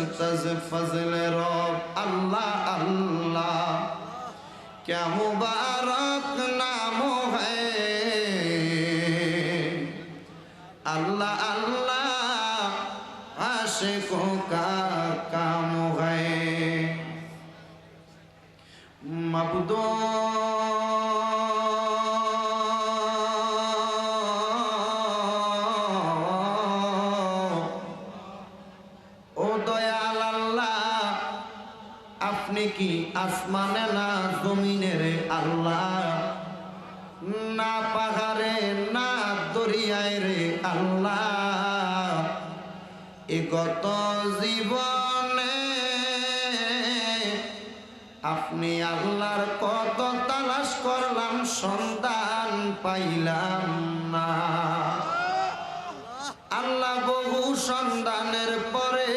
Speaker 1: फजल रब। अल्लाह अल्लाह क्या मुबारक नाम है, अल्लाह अल्लाह आशिकों का काम है। मबदो ओ दयाल अल्लाह, আপনি কি আসমানে না জমিনে রে আল্লাহ, না পাহাড়ে না দরিয়ায় রে আল্লাহ। এ গত জীবনে আপনি আল্লাহর কত তালাশ করলাম, সন্ধান পাইলাম না। আল্লাহ বহু সন্ধানের পরে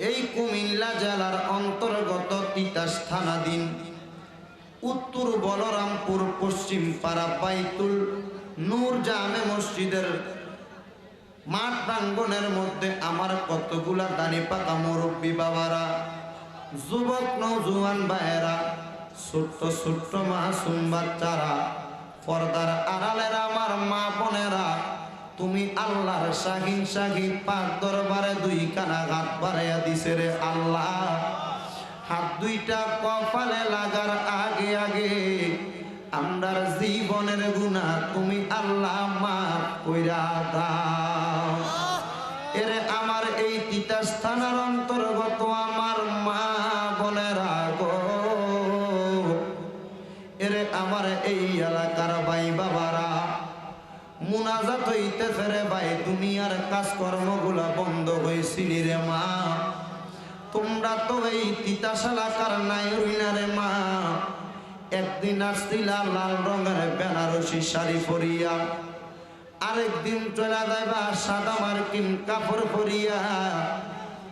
Speaker 1: এই কুমিল্লা জেলার অন্তর্গত তিতাস থানাধীন উত্তর বলরামপুর পশ্চিম পাড়া বাইতুল নূর জামে মসজিদের মাঠ প্রাঙ্গণের মধ্যে আমার কতগুলা দাড়ি পাকা মুরব্বী বাবারা, যুবক নওজোয়ান ভাইয়েরা, ছোট্ট ছোট্ট মাসুম বাচ্চারা, পর্দার আড়ালের আমার মা বোনেরা, তুমি আল্লাহর শাহিন শাহিন পাক দরবারে দুই কানা হাত বাড়াইয়া দিছে রে আল্লাহ। হাত দুইটা কপালে লাগার আগে আগে আমরার জীবনের গুনাহ তুমি আল্লাহ মাফ কইরা দাও। এরে আমার এই তিতাস থানার অন্তর্গত আমার মা বোনেরা গো, এরে আমার এই এলাকার ভাই বাবারা, মুনাজাত হইতে ফেরে ভাই, দুনিয়ার কাজকর্মগুলা বন্ধ হয়েছিল রে মা। তোমরা তো এই তিতাস এলাকার নাই রইনা রে মা। একদিন আসছিলা লাল রঙের বেনারসি শাড়ি পরিয়া, আরেকদিন চলে যাইবা সাদা মার্কিন কাপড় পরিয়া।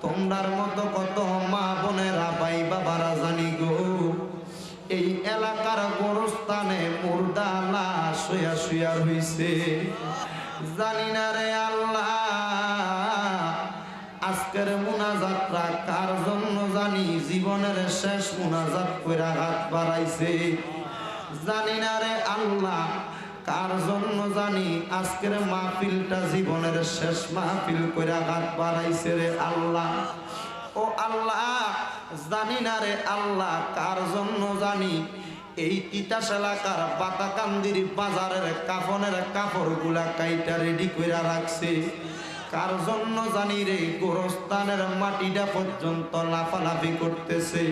Speaker 1: তোমরার মতো কত মা বোনেরা ভাই বাবারা জানি গো, এই এলাকার গোরস্থানে মুর্দা লাশ শুয়া শুয়া হইছে। জানি না রে আল্লাহ, আজকের মুনাজাতটা কার জন্য জানি জীবনের শেষ মুনাজাত কইরা হাত বাড়াইছে। জানি না রে আল্লাহ, কার জন্য জানি আজকের মাহফিলটা জীবনের শেষ মাহফিল কইরা হাত বাড়াইছে রে আল্লাহ। ও আল্লাহ, জানি না রে আল্লাহ, কার জন্য জানি এই তিতাস এলাকার পাতাকান্দির বাজারের কাফনের কাপড়গুলা কাইটা রেডি কইরা রাখছে। কার জন্য জানি রে গোরস্থানের মাটিটা পর্যন্ত লাফালাফি করতেছে।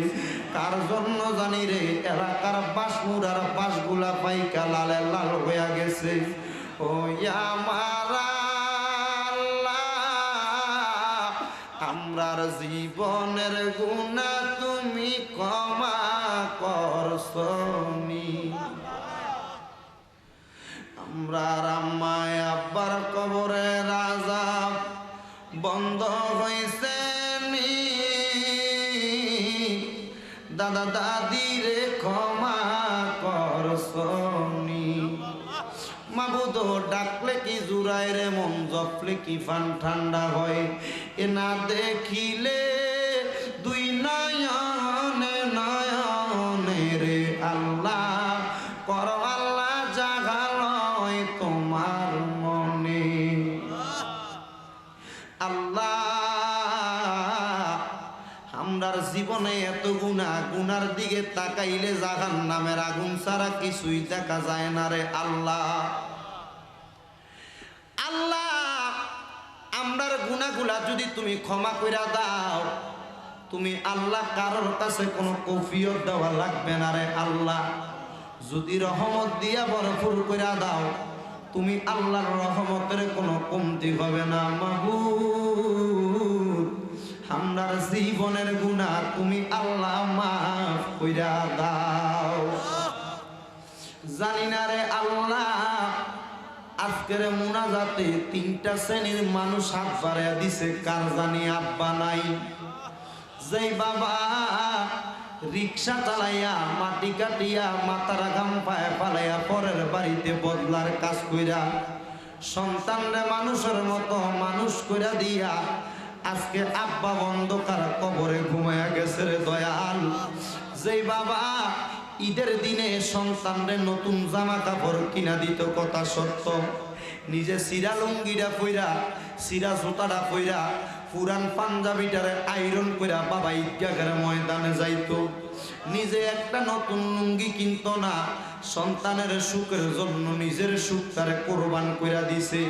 Speaker 1: কার জন্য জানি রে এলাকার বাঁশমুড়ার বাঁশগুলা পাইকা লালে লাল হইয়া গেছে। ও আমারা আমরার জীবনের গুনাহ তুমি ক্ষমা করছনি। আমরার আম্মায় আব্বার কবরে রাজা বন্ধ হইছে নি, দাদা দাদিরে ক্ষমা করছনি। মাবুদ ডাকলে কি জুড়ায় রে মন, জপলে কি ফান ঠান্ডা হয়। এ না দেখিলে দুই নয়নে নয়নে রে আল্লাহ, কর আল্লাহ জাগালয় তোমার মনে। আল্লাহ আমরার জীবনে এত গুনাহ, গুনার চেহারার দিকে তাকাইলে জাহান্নামের আগুন ছাড়া কিছুই দেখা যায় না রে আল্লাহ। আল্লাহ আমরার গুনাহগুলা যদি তুমি ক্ষমা কইরা দাও, তুমি আল্লাহ কারোর কাছে কোনো কফিয়ত দেওয়া লাগবে না রে আল্লাহ। যদি রহমত দিয়া ভরপুর কইরা দাও, তুমি আল্লাহর রহমতের কোনো কমতি হবে না মাবুদ। আমরার জীবনের গুনাহ তুমি আল্লাহ মাফ কইরা দাও। জানি না রে আল্লাহ, আজকের মুনাজাতে 3টা শ্রেণীর মানুষ হাত বাড়াইয়া দিছে, কার জানি আব্বা নাই। যেই বাবা রিক্সা চালাইয়া মাটি কাটিয়া মাথার ঘাম পায়ে পালাইয়া পরের বাড়িতে বদলার কাজ কইরা সন্তানরে মানুষের মতো মানুষ কইরা দিয়া আজকে আব্বা অন্ধকার কবরে ঘুমায়া গেছে রে দয়াল। যেই বাবা ঈদের দিনে সন্তানরে নতুন জামা কাপড় কিনা দিত, কথা সত্য, নিজে সিরা লুঙ্গিটা পইরা সিরা জুতাটা পইরা পুরান পাঞ্জাবিটারে আয়রন কইরা বাবা ঈদগাহের ময়দানে যাইতো, নিজে একটা নতুন লুঙ্গি কিনতো না, সন্তানের সুখের জন্য নিজের সুখটারে কোরবান কইরা দিছে।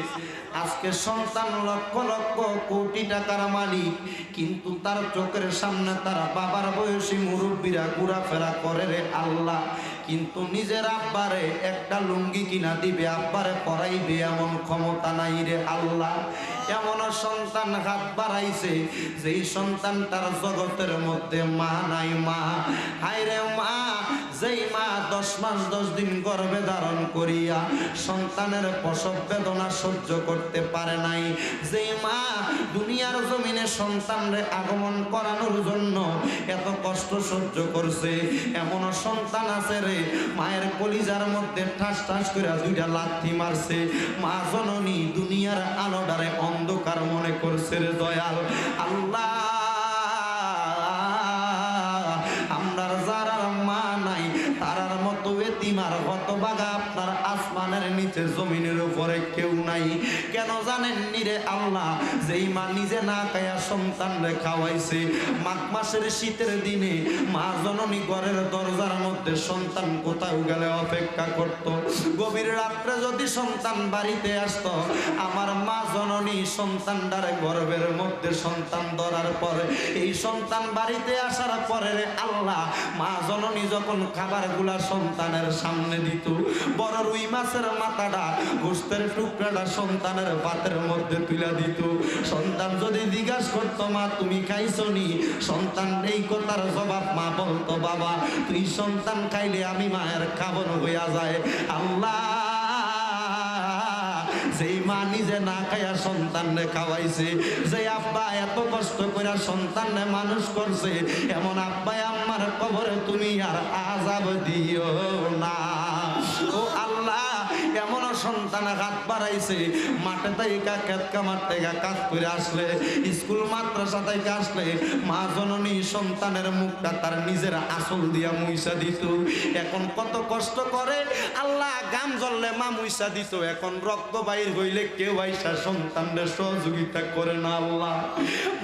Speaker 1: আজকে সন্তান লক্ষ লক্ষ কোটি টাকার মালিক, কিন্তু তার চোখের সামনে তার বাবার বয়সী মুরব্বীরা ঘোরাফেরা করে রে আল্লাহ, কিন্তু নিজের আব্বারে একটা লুঙ্গি কিনা দিবে, আব্বারে পরাইবে এমন ক্ষমতা নাই রে আল্লাহ। এমন সন্তান হাত বাড়াইছে যেই সন্তান তার জগতের মধ্যে মা নাই। মা হায় রে মা, যেই মা 10 মাস 10 দিন গর্ভে ধারণ করিয়া সন্তানের প্রসব বেদনা সহ্য করতে পারে নাই, যেই মা দুনিয়ার জমিনে সন্তানরে আগমন করানোর জন্য এত কষ্ট সহ্য করছে, এমন সন্তান আছে রে মায়ের কলিজার মধ্যে ঠাস ঠাস করে 2টা লাথি মারছে, মা জননী দুনিয়ার আলোডারে অন্ধকার মনে করছে রে দয়াল। আল্লাহ আমরার যারা মা নাই তারার মতো এতিমার হতভাগা আপনার আসমানের নিচে জমিনের উপরে কেউ নাই। কেন জানেন নি রে আল্লাহ, যেই মা নিজে না খায়া সন্তানরে খাওয়াইছে, মাঘ মাসের শীতের দিনে মা জননী ঘরের দরজার মধ্যে সন্তান কোথাও গেলে অপেক্ষা করত, গভীর রাত্রে যদি সন্তান বাড়িতে আসত, আমার মা জননী সন্তানটারে গর্ভের মধ্যে সন্তান ধরার পরে এই সন্তান বাড়িতে আসার পরে রে আল্লাহ মা জননী যখন খাবারগুলা সন্তানের সামনে দিত, বড় রুই মাছের মাথাটা গোস্তের টুকরাটা সন্তানের ভাতের মধ্যে তুলে দিত, সন্তান যদি জিজ্ঞাসা করতো মা তুমি খাইছো নি, সন্তান এই কথার জবাব মা বলতো বাবা তুই সন্তান খাইলে আমি মায়ের খাবার হইয়া যায়। আল্লাহ যেই মা নিজে না খাইয়া সন্তানরে খাওয়াইছে, যে আব্বা এত কষ্ট করে সন্তানরে মানুষ করছে, এমন আব্বা আম্মার কবরে তুমি আর আযাব দিও না। ও আল্লাহ এমন সন্তান হাত বাড়াইছে, মাঠে তাইকা খেত কামার থেকে কাজ করে আসলে, স্কুল মাদ্রাসা থেকে আসলে মা জননী সন্তানের মুখটা তার নিজের আসল দিয়া মুইসা দিত, এখন কত কষ্ট করে আল্লাহ গাম জ্বললে মা মুইসা দিত, এখন রক্ত বাইর হইলে কেউ আইসা সন্তানদের সহযোগিতা করে না। আল্লাহ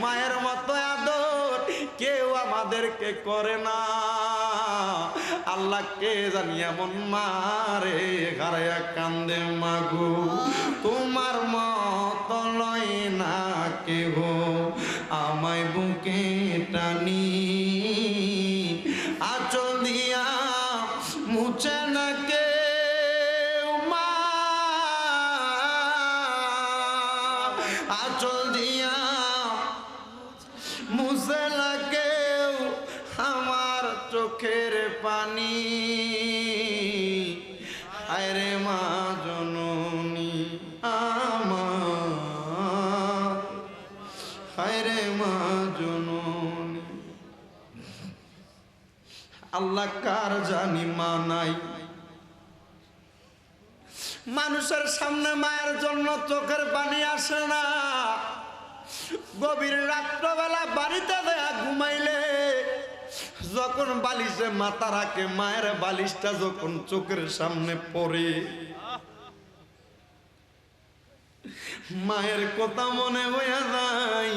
Speaker 1: মায়ের মতো আদর কেউ আমাদেরকে করে না। আল্লাহ কে জানি এমন মারে হারায়া কান্দে মাগো, তোমার মত লয় না কেহ আমায় বুকে টানি, আঁচল দিয়া মুছে না কেউ মা, আঁচল দিয়া মুছে না কেউ আমার চোখের পানি, আরে মা জননী আমার, আরে মা জননী। আল্লাহ কার জানি মা নাই, মানুষের সামনে মায়ের জন্য চোখের পানি আসে না, গভীর রাত্রবেলা বাড়িতে দেয়া ঘুমাইলে যখন বালিশে মাথা রাখে মায়ের বালিশটা যখন চোখের সামনে পড়ে, মায়ের কথা মনে হইয়া যায়,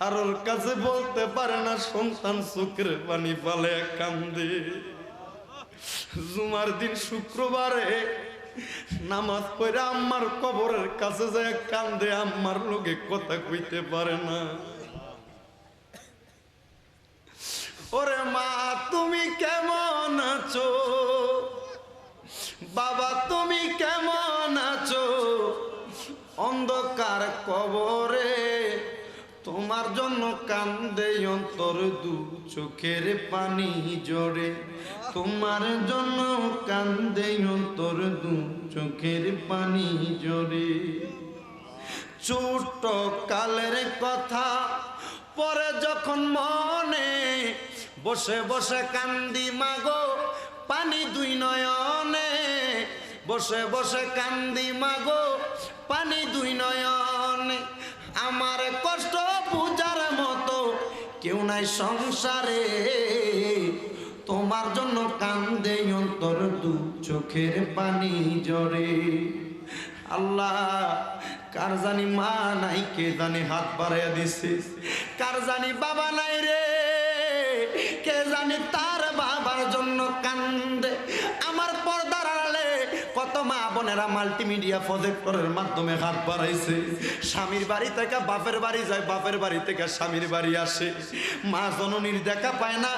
Speaker 1: আর ওর কাছে বলতে পারে না, সন্তান চোখের পানি ফেলে কান্দে। জুমার দিন শুক্রবারে নামাজ পড়ে আম্মার কবরের কাছে যায় কান্দে, আম্মার লোকে কথা কইতে পারে না। ওরে মা তুমি কেমন আছো, বাবা তুমি কেমন আছো, অন্ধকার কবরে তোমার জন্য কান্দে অন্তর দু চোখের পানি জড়ে, তোমার জন্য কান্দে অন্তর দু চোখের পানি জড়ে। ছোট কালের কথা পরে যখন মনে, বসে বসে কান্দি মাগো পানি দুই নয়নে, বসে বসে কান্দি মাগো পানি দুই নয়নে। আমার কষ্ট বুঝার মতো কেউ নাই সংসারে, তোমার জন্য কান্দে অন্তর দু চোখের পানি জড়ে। আল্লাহ কার জানি মা নাই, কে জানি হাত বাড়াইয়া দিছে, কার জানি বাবা নাই রে, কে জানি তার বাবার জন্য কান্দে। আমার পর্দার আড়ালে কত মা বোনেরা মাল্টিমিডিয়া প্রজেক্টরের মাধ্যমে হাত বাড়াইছে। স্বামীর বাড়ি থেকে বাপের বাড়ি যায়, বাপের বাড়ি থেকে স্বামীর বাড়ি আসে। মা জননীর দেখা পায় না,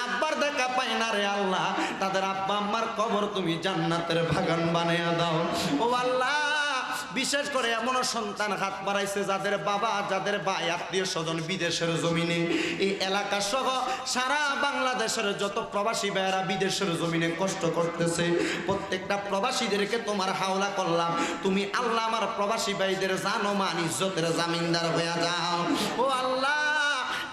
Speaker 1: আব্বার দেখা পায় না রে আল্লাহ। তাদের আব্বা আম্মার কবর তুমি জান্নাতের বাগান বানাইয়া দাও ও আল্লাহ। বিশেষ করে এমন সন্তান হাত বাড়াইছে যাদের বাবা, যাদের ভাই, আত্মীয় স্বজন বিদেশের জমিনে, এই এলাকা সহ সারা বাংলাদেশের যত প্রবাসী ভাইয়েরা বিদেশের জমিনে কষ্ট করতেছে, প্রত্যেকটা প্রবাসীদেরকে তোমার হাওলা করলাম। তুমি আল্লাহ আমার প্রবাসী ভাইদের জানো মান ইজ্জতের জামিনদার হয়ে যাও ও আল্লাহ।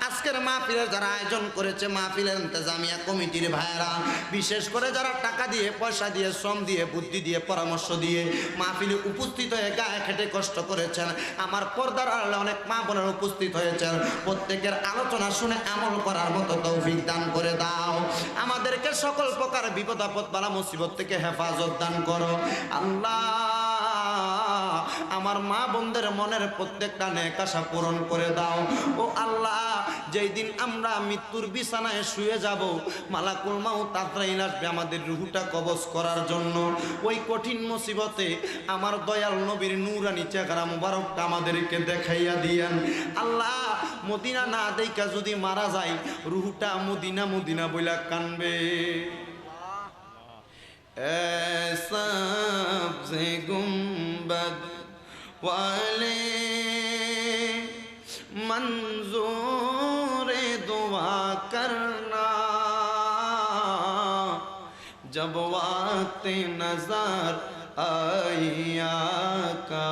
Speaker 1: আজকের মাহফিলের যারা আয়োজন করেছে, মাহফিলের ইন্তেজামিয়া কমিটির ভাইয়েরা, বিশেষ করে যারা টাকা দিয়ে, পয়সা দিয়ে, শ্রম দিয়ে, বুদ্ধি দিয়ে, পরামর্শ দিয়ে মাহফিলে উপস্থিত হয়ে গায়ে খেটে কষ্ট করেছেন, আমার পর্দার আড়ালে অনেক মা বোনের উপস্থিত হয়েছেন, প্রত্যেকের আলোচনা শুনে আমল করার মতো তৌফিক দান করে দাও। আমাদেরকে সকল প্রকার বিপদ আপদ বালা মুসিবত থেকে হেফাজত দান করো আল্লাহ। আমার মা বোনদের মনের প্রত্যেকটা নেক আশা পূরণ করে দাও ও আল্লাহ। যেই দিন আমরা মৃত্যুর বিছানায় শুয়ে যাব, মালাকুল মাউত আজরাইল আসবে আমাদের রূহটা কবজ করার জন্য। ওই কঠিন মুসিবতে আমার দয়াল নবীর নূরানি চেহারা মুবারকটা আমাদেরকে দেখাইয়া দিয়েন আল্লাহ। মদিনা না দেখা যদি মারা যায়, রূহটা মদিনা মদিনা বইলা কানবে। সবজে গুম্বদ वाले मंजूर दुआ करना, जब वक्त नजर आया का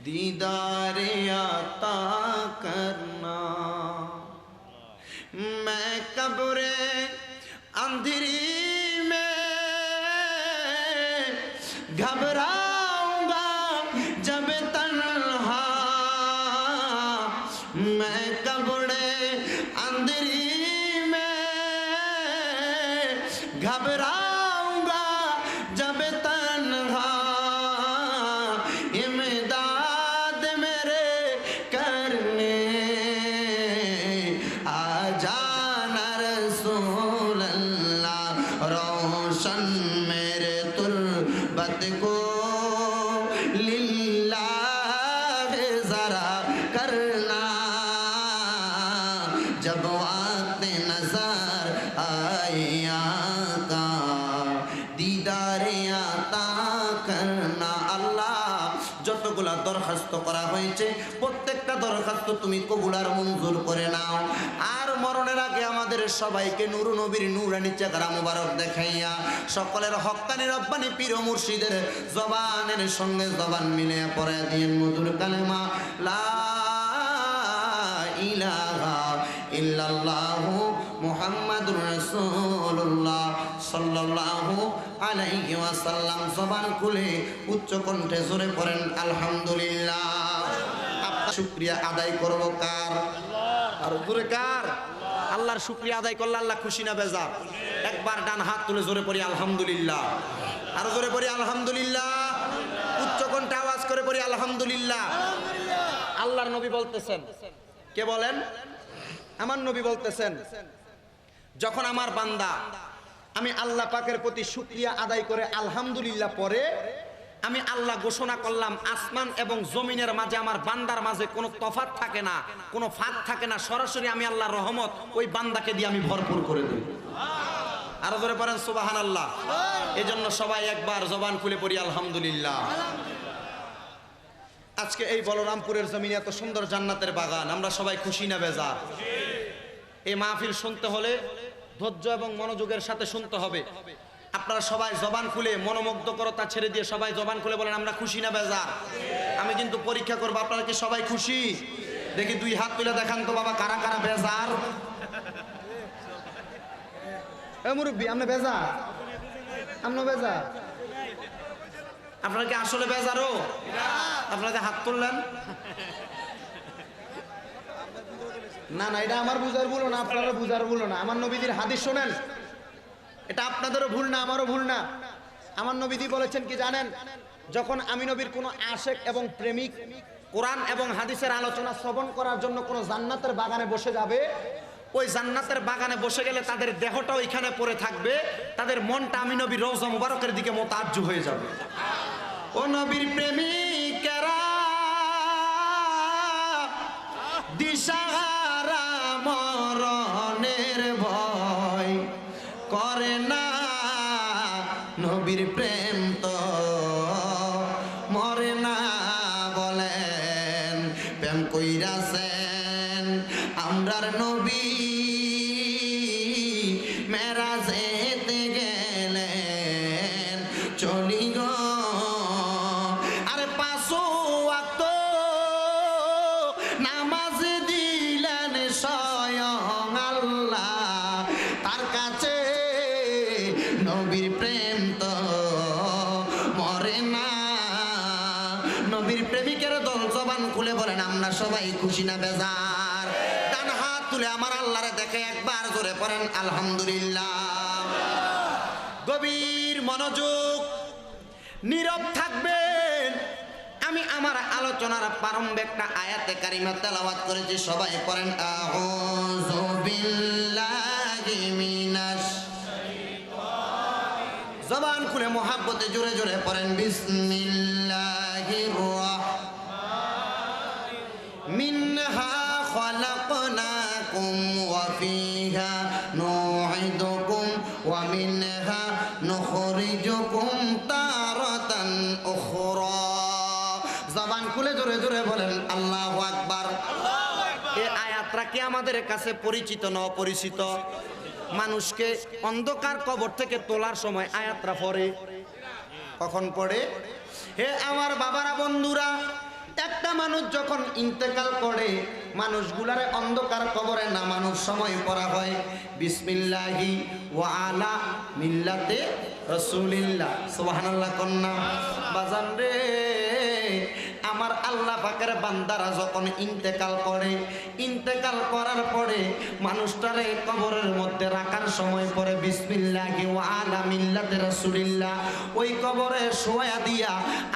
Speaker 1: दीदार आता करना। मैं कब्रे अंधेरी में घबराऊंगा जब तन्हा, मैं कब्रे अंधेरी में घबराऊंगा जब तन्हा, इमदाद मेरे करने आ जाना रसूल अल्लाह, रोशन मेरे तुर्बत को लिल्लाह जरा करना, जब वक्त नजर आया का दीदार आता करना। আল্লাহ যতগুলা দরখাস্ত করা হয়েছে প্রত্যেকটা দরখাস্ত তুমি কবুল আর মঞ্জুর করে নাও। আর মরণের আগে আমাদের সবাইকে নূর নবীর নূরানি চেহারা মুবারক দেখাইয়া সকলের হক্কানি রব্বানি পীর ও মুর্শিদের জবানের সঙ্গে জবান মিলিয়ে পড়ে দিন মধুর কালেমা লা ইলাহা ইল্লাল্লাহু মুহাম্মাদুর রাসূলুল্লাহ সাল্লাল্লাহু আলাইহি ওয়াসাল্লাম। জবান খুলে উচ্চ কণ্ঠে জোরে পড়েন আলহামদুলিল্লাহ। আপনার শুকরিয়া আদায় করব কার? আর জোরে কার? আল্লাহর শুকরিয়া আদায় করলে আল্লাহ খুশি না বেজার? একবার ডান হাত তুলে জোরে পড়ি আলহামদুলিল্লাহ। আর জোরে পড়ি আলহামদুলিল্লাহ। উচ্চ কণ্ঠে আওয়াজ করে পড়ি আলহামদুলিল্লাহ। আল্লাহর নবী বলতেছেন, কে বলেন? আমার নবী বলতেছেন, যখন আমার বান্দা আমি আল্লাহ পাকের প্রতি শুকরিয়া আদায় করে আলহামদুলিল্লাহ পরে, আমি আল্লাহ ঘোষণা করলাম আসমান এবং জমিনের মাঝে আমার বান্দার মাঝে কোনো তফাৎ থাকে না, কোনো ফাঁক থাকে না, সরাসরি আমি আল্লাহর রহমত ওই বান্দাকে দিয়ে আমি ভরপুর করে দিই। আরো ধরে পড়েন সুবহানাল্লাহ। এই জন্য সবাই একবার জবান খুলে পড়ি আলহামদুলিল্লাহ। আজকে এই বলরামপুরের জমিনে এত সুন্দর জান্নাতের বাগান, আমরা সবাই খুশি না বেজার? এই মাহফিল শুনতে হলে ধৈর্য এবং মনোযোগের সাথে শুনতে হবে। আপনারা সবাই জবান খুলে মনোমুগ্ধকরতা ছেড়ে দিয়ে সবাই জবান খুলে বলেন আমরা খুশি না বেজার? আমি কিন্তু পরীক্ষা করবো আপনারা কি সবাই খুশি? দেখি দুই হাত তুলে দেখান তো বাবা, কারা কারা বেজার? মুরব্বী আপনি বেজার? আপনি বেজার? আপনারা কি আসলে বেজারও? আপনারা হাত তুললেন না? না, এটা আমার বুঝার ভুল না, আপনারা বুঝার ভুল না। আমার নবীজির হাদিস শোনেন, এটা আপনাদেরও ভুল না, আমারও ভুল না। আমার নবীজি বলেছেন কি জানেন? যখন আমি নবীর কোনো আশেক এবং প্রেমিক কোরআন এবং হাদিসের আলোচনা শ্রবণ করার জন্য কোনো জান্নাতের বাগানে বসে যাবে, ওই জান্নাতের বাগানে বসে গেলে তাদের দেহটা ওইখানে পড়ে থাকবে, তাদের মনটা আমি নবীর রওজা মুবারকের দিকে মোতাজ্জু হয়ে যাবে। ও নবীর প্রেমিকেরা দিশাহারা মরণের ভয় করে না, নবীর প্রেম তো মরে না। বলেন প্রেম কইরাছেন আমরার নবী, মেরাজেতে গেলেন চলি গো। আরে পাঁচ ওয়াক্ত নামাজ দিলেন স্বয়ং আল্লাহ, তার কাছে নবীর প্রেম তো মরে না। নবীর প্রেমিকের দল জবান খুলে বলেন আমরা সবাই খুশি না বেজার? ডান হাত তুলে আমার আল্লাহরে দেখে একবার জোরে পড়েন আলহামদুলিল্লাহ। গভীর মনোযোগ, নীরব থাকবেন। আমি আমার আলোচনার প্রারম্ভে একটা আয়াতে কারিমা তেলাওয়াত করেছি, সবাই পড়েন আউযু বিল্লাহি মিনাশ শাইতানির। জবান খুলে মোহাব্বতে জোরে জোরে পড়েন বিসমিল্লাহির রাহমানির রাহিম। মিনহা খালাকনাকুম ওয়া ফিহা নুঈদুকুম ওয়া মিনহা নুখরিজুকুম তারাতান উখরা। জবান খুলে জোরে জোরে বলেন আল্লাহু আকবার। এই আয়াতটা কি আমাদের কাছে পরিচিত না অপরিচিত? মানুষকে অন্ধকার কবর থেকে তোলার সময় আয়াতটা পড়ে। কখন পড়ে? হে আমার বাবারা, বন্ধুরা, একটা মানুষ যখন ইন্তেকাল করে মানুষগুলারে অন্ধকার কবরে নামানোর সময় পড়া হয় বিসমিল্লাহি ওয়া আলা মিল্লাতে রাসূলিল্লাহ। সুবহানাল্লাহ কন্না বাজান রে। আমার আল্লাহ পাকের বান্দারা যখন ইন্তেকাল করে, ইন্তেকাল করার পরে মানুষটারে কবরের মধ্যে রাখার সময় পরে বিসমিল্লাহি ওয়া আলা মিল্লাতে রাসূলিল্লাহ ওই কবরে শোয়া দিয়া